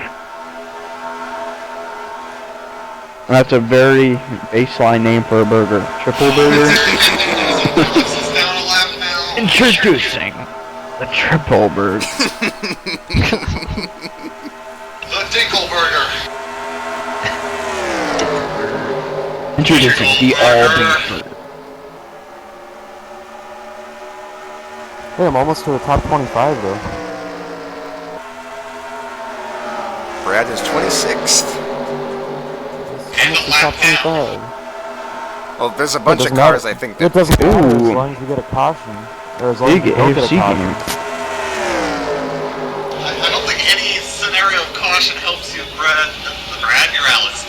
That's a very baseline name for a burger. Triple burger. This is down a lap now. Introducing the triple burger. The Dinkle Burger. Introducing the all beef burger. Hey, I'm almost to the top 25 though. Brad is 26th. Almost to the top 25. Well, there's a bunch of doesn't cars matter. I think It that doesn't matter as Ooh. long as you get a caution. Or as long Big as you don't get a AFC caution. game. I don't think any scenario of caution helps you, Brad. Brad, you're Alice.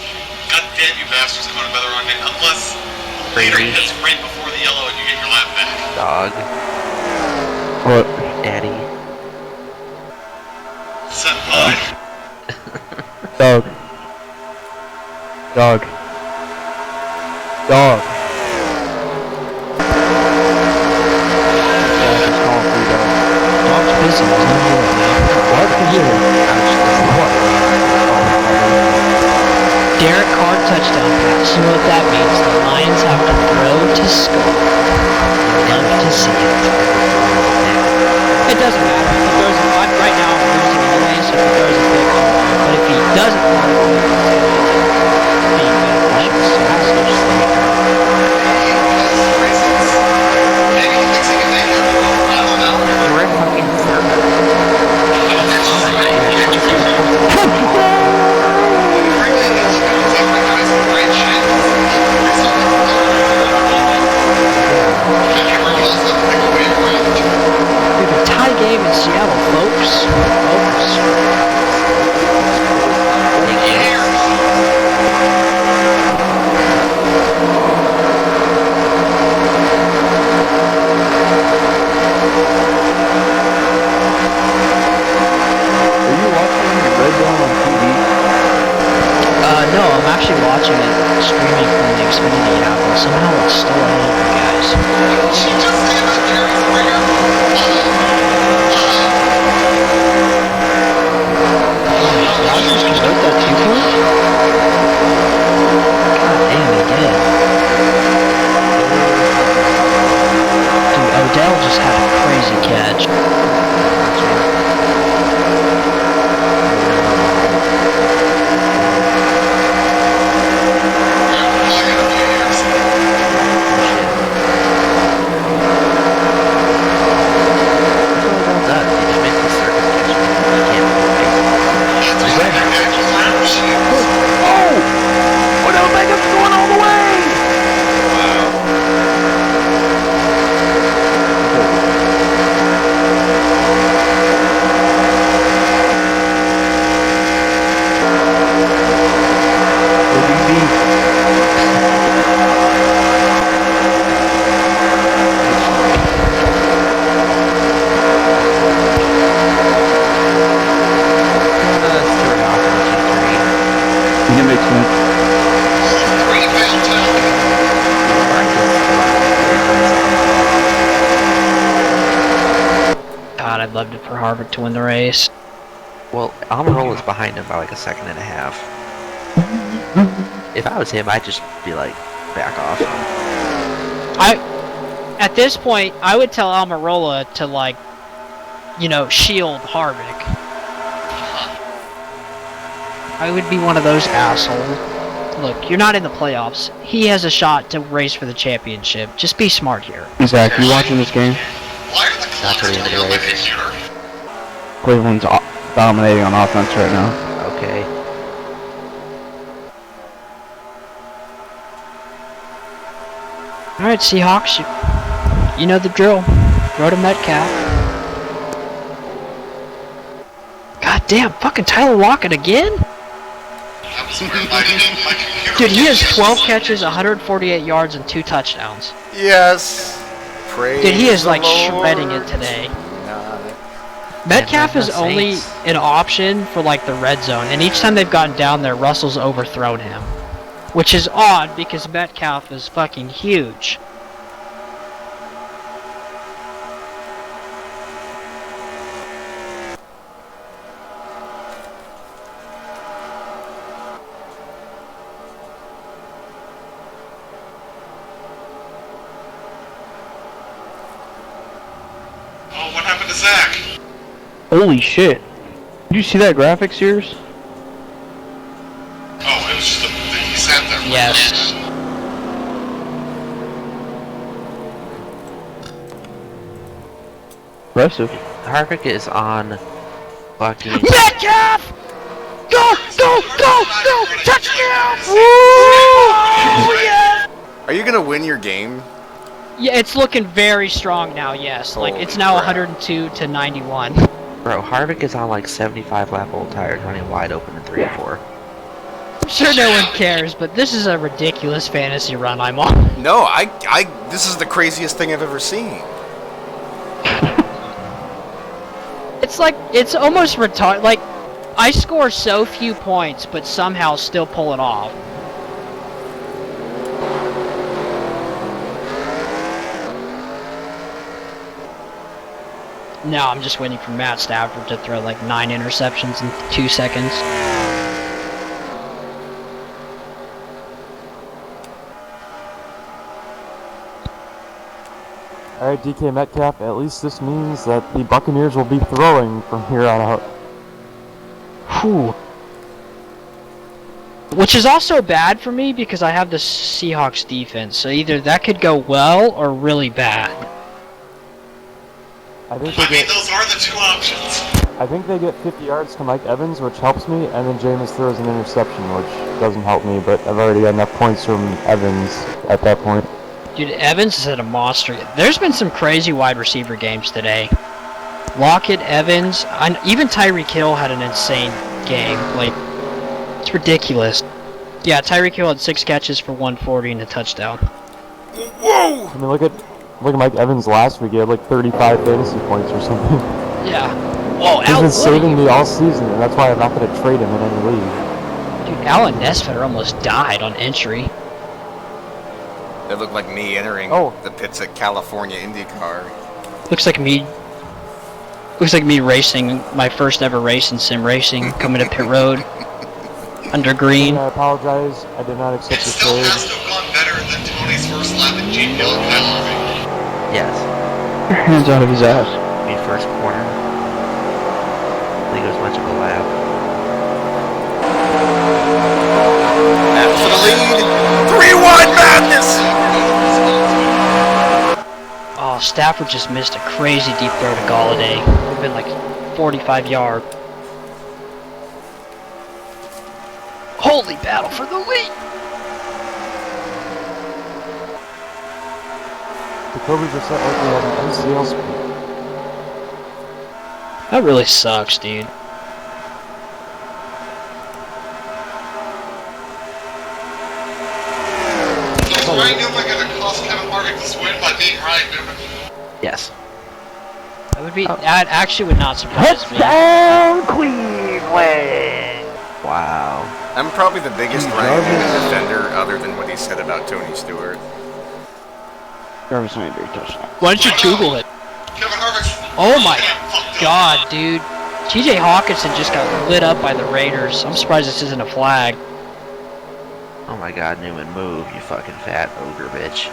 God damn you bastards going by the wrong name. Unless later Brady. hits right before the yellow and you get your lap back. Dog. What? Daddy. Senpai. Dog. Dog. Dog. Dog's busy. He's not here right now. What? Derek Carr touchdown pass. You know what that means? The Lions have to throw to score. Love to see it. It doesn't matter. If he throws it, right now I'm losing anyway, so if he throws a big one. But if he doesn't throw it, it's being beneficial. So that's just Maybe he thinks he can make it. I don't know. We're in fucking third. a tie game in Seattle, folks. Are you watching Red Zone on TV? No, I'm actually watching it streaming from the Xfinity app, and somehow it's still ahead of you guys. She just said that Jerry Springer. Rodgers convert that 2-point? God damn, he did. Dude, Odell just had a crazy catch. That makes sense. God, I'd love for Harvick to win the race. Well, Almirola's behind him by like a second and a half. If I was him, I'd just be like, back off. At this point, I would tell Almirola to, like, shield Harvick. I would be one of those assholes. Look, you're not in the playoffs. He has a shot to race for the championship. Just be smart here. Zach, you watching this game? Why are the Not clocks till the end turning of on the my race. computer? Cleveland's dominating on offense right now. Okay. Alright, Seahawks, you know the drill. Throw to Metcalf. God damn, fucking Tyler Lockett again? That was weird. My computer Dude, he has was 12 just- catches, 148 yards, and 2 touchdowns. Yes. Praise Dude, he is the like Lord shredding it today. tonight. Metcalf they're is the only Saints. an option for like the red zone, and each time they've gotten down there, Russell's overthrown him. Which is odd because Metcalf is fucking huge. Oh, what happened to Zach? Holy shit. Did you see that graphic, Sears? Oh, it was just he sat there. Yes. Impressive. Harvick is on fucking. Metcalf! Go! Go! Go! Go! Touchdown! Are you gonna win your game? Yeah, it's looking very strong now, yes. Like, it's Holy now crap. 102 to 91. Bro, Harvick is on like 75 lap old tires running wide open in 3 and 4. I'm sure no one cares, but this is a ridiculous fantasy run I'm on. No, this is the craziest thing I've ever seen. It's like, it's almost retarded. Like, I score so few points, but somehow still pull it off. Now I'm just waiting for Matt Stafford to throw like 9 interceptions in 2 seconds. Alright, DK Metcalf, at least this means that the Buccaneers will be throwing from here on out. Whew. Which is also bad for me because I have the Seahawks defense, so either that could go well or really bad. I think I they mean, get those are the two options. I think they get 50 yards to Mike Evans, which helps me, and then Jameis throws an interception, which doesn't help me, but I've already got enough points from Evans at that point. Dude, Evans is at a monster. There's been some crazy wide receiver games today. Lockett, Evans, even Tyreek Hill had an insane game. Like, it's ridiculous. Yeah, Tyreek Hill had 6 catches for 140 and a touchdown. Whoa! I mean, look at Mike Evans last week. He had like 35 fantasy points or something. Yeah. Whoa, He's Al, been saving me all season, and that's why I'm not going to trade him in any league. Dude, Alan Nesfetter almost died on entry. That looked like me entering Oh. the pits at California IndyCar. Looks like me racing my first ever race in sim racing, coming to pit road under green. I apologize. I did not It accept the still trade. has to have gone better than Tony's first lap at Gene Hill and Kyle Irving. Yes. Hands out of his ass. I mean, first corner. I think it was much of a lap. Back for the lead. 3-1 madness! Oh, Stafford just missed a crazy deep throw to Galladay. It would have been like 45 yards. Holy battle for the lead! Jacoby Brissett likely had an MCL split. That really sucks, dude. So is Ryan Newman going to cost Kevin Harvick this win by being Ryan Newman? Yes. That actually would not surprise me. Touchdown, Cleveland! Wow. I'm probably the biggest Ryan Newman defender other than what he said about Tony Stewart. Jarvis Landry touchdown. Why don't you Google it? Kevin Harvick's Oh my fucked up. god, dude. TJ Hawkinson just got lit up by the Raiders. I'm surprised this isn't a flag. Oh my god, Newman, move, you fucking fat ogre bitch.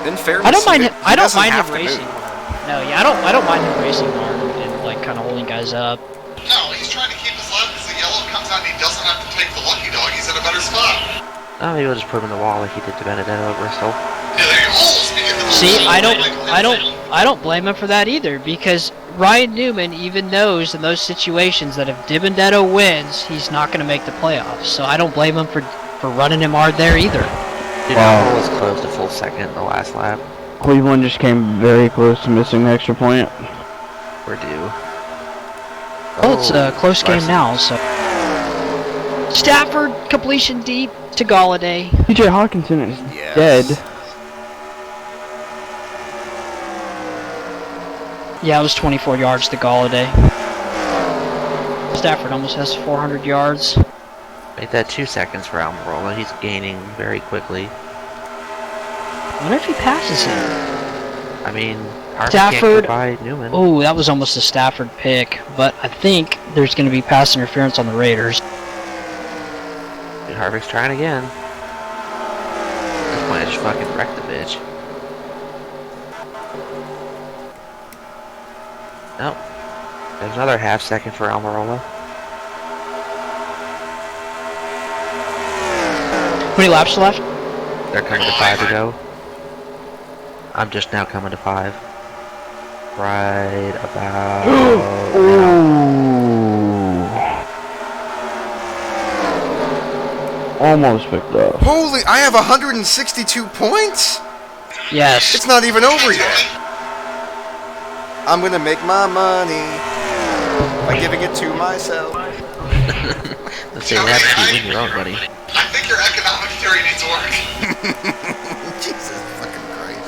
In fairness, I don't mind he him. I don't doesn't mind have him to racing. move. No, yeah, I don't mind him racing hard and like kind of holding guys up. No, he's trying to keep his lap because the yellow comes out and he doesn't have to take the lucky dog. He's in a better spot. Oh, maybe we'll just put him in the wall like he did to Benedetto at Bristol. Yeah, there you go. Oh, speaking of the See, Michael I don't blame him for that either because Ryan Newman even knows in those situations that if DiBenedetto wins, he's not going to make the playoffs. So I don't blame him for running him hard there either. Dude, Wow. Apple was close to full second in the last lap. Cleveland just came very close to missing the extra point. We're due. Well, it's a close game Larson. now, so. Stafford completion deep to Galladay. TJ Hawkinson is Yes. dead. Yeah, it was 24 yards to Galladay. Stafford almost has 400 yards. Make that 2 seconds for Almirola. He's gaining very quickly. I wonder if he passes him. I mean, Harvey Stafford. can't get by Newman. Oh, that was almost a Stafford pick, but I think there's going to be pass interference on the Raiders. Dude, Harvick's trying again. At this point, I just fucking wrecked the bitch. Nope. There's another half second for Almirola. How many laps left? They're coming to 5 to go. I'm just now coming to 5. Right about now. Ooh. Almost picked up. Holy, I have 162 points? Yes. It's not even over yet. I'm gonna make my money by giving it to myself. Let's say you have to win your own, buddy. I think your economic theory needs work. Jesus fucking Christ.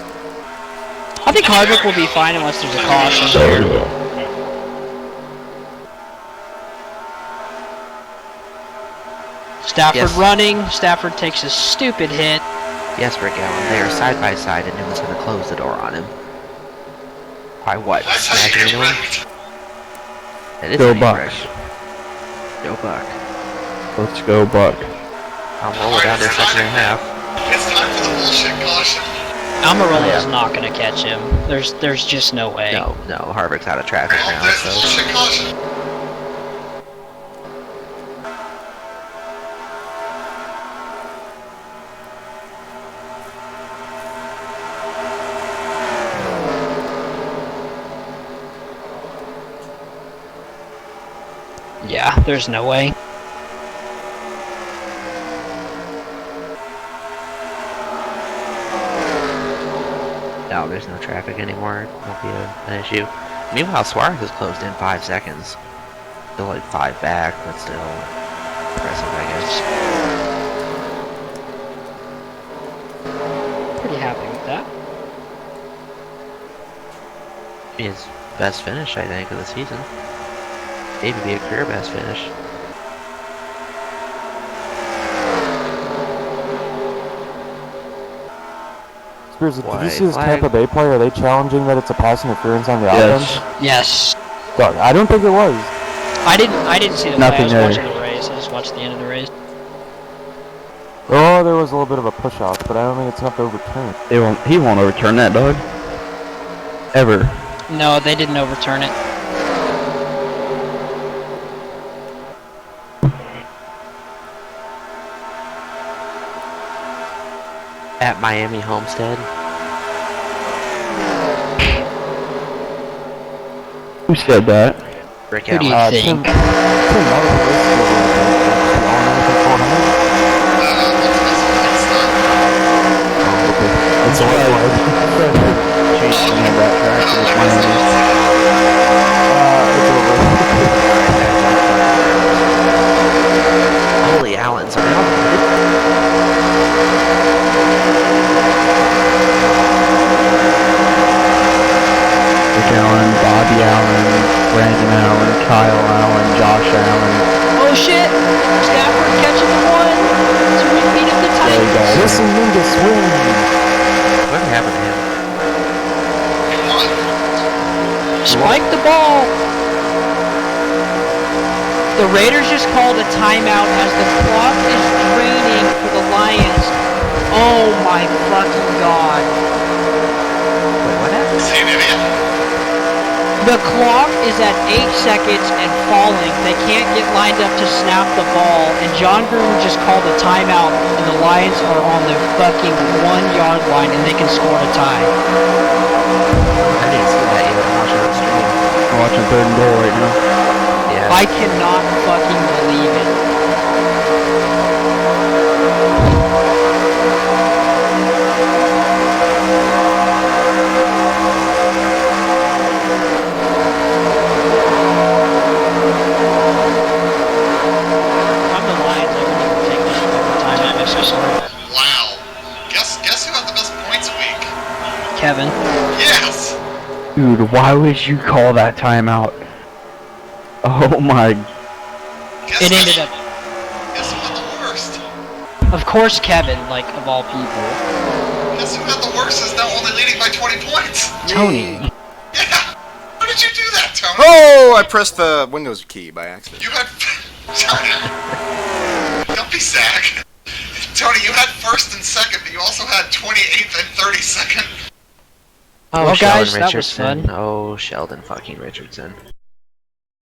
I think Harvick will be fine unless there's a caution. Stafford Yes. running. Stafford takes a stupid hit. Yes, Rick Allen. They are side by side, and Newman's going to close the door on him. By what? That's how you Smacking get into him? wrecked. That is Go pretty Bucks. fresh. Go Buck. Let's go, Buck. I'm rolling down to second and a half. It's time for the bullshit caution. Almirola Yeah. is not going to catch him. There's just no way. No, Harvick's out of traffic Oh, now, there's so... bullshit caution. Yeah, there's no way. No, there's no traffic anymore. It won't be an issue. Meanwhile, Suarez has closed in 5 seconds. Still like 5 back, but still impressive, I guess. Pretty happy with that. His best finish, I think, of the season. Maybe be a career best finish. Spears, did you White see this flag. Tampa Bay play? Are they challenging that it's a pass interference on the Yes. offense? Yes. Dog, I don't think it was. I didn't see the Nothing play. I was there. watching the race. I just watched the end of the race. Oh, there was a little bit of a push off, but I don't think it's enough to overturn. He won't overturn that, dog. Ever. No, they didn't overturn it. At Miami Homestead. Who said that? Rick Who do you Allen. think? Tim Martin What's the best point start? Changed the name of that track to this Miami. Holy Allen's around. Rick Allen, Bobby Allen, Brandon Allen, Kyle Allen, Josh Allen. Oh shit! Stafford catching the one to repeat of the There you Titans. go. Jesse Mingus swing. Whatever happened to him? He won. Spike the ball. The Raiders just called a timeout as the clock is draining for the Lions. Oh my fucking god. Wait, what happened? Is he an idiot? The clock is at 8 seconds and falling. They can't get lined up to snap the ball, and John Gruden just called a timeout, and the Lions are on the fucking 1 yard line, and they can score to tie. I didn't see that yet. I'm watching the stream. I'm watching third and goal right now. Yeah. I cannot fucking believe it. I'm the Lions. I wouldn't even take this overtime. That makes me sorry. Wow. Guess who had the best points week? Kevin. Yes. Dude, why would you call that timeout? Oh my. It ended up. Guess who had the worst? Of course, Kevin, like, of all people. Guess who had the worst is now only leading by 20 points. Tony. Yeah! How did you do that, Tony? Oh, I pressed the Windows key by accident. You had... Tony. Don't be sad. Tony, you had first and second, but you also had 28th and 32nd. Oh, Well, Sheldon guys, that was Richardson. fun. Oh, Sheldon fucking Richardson.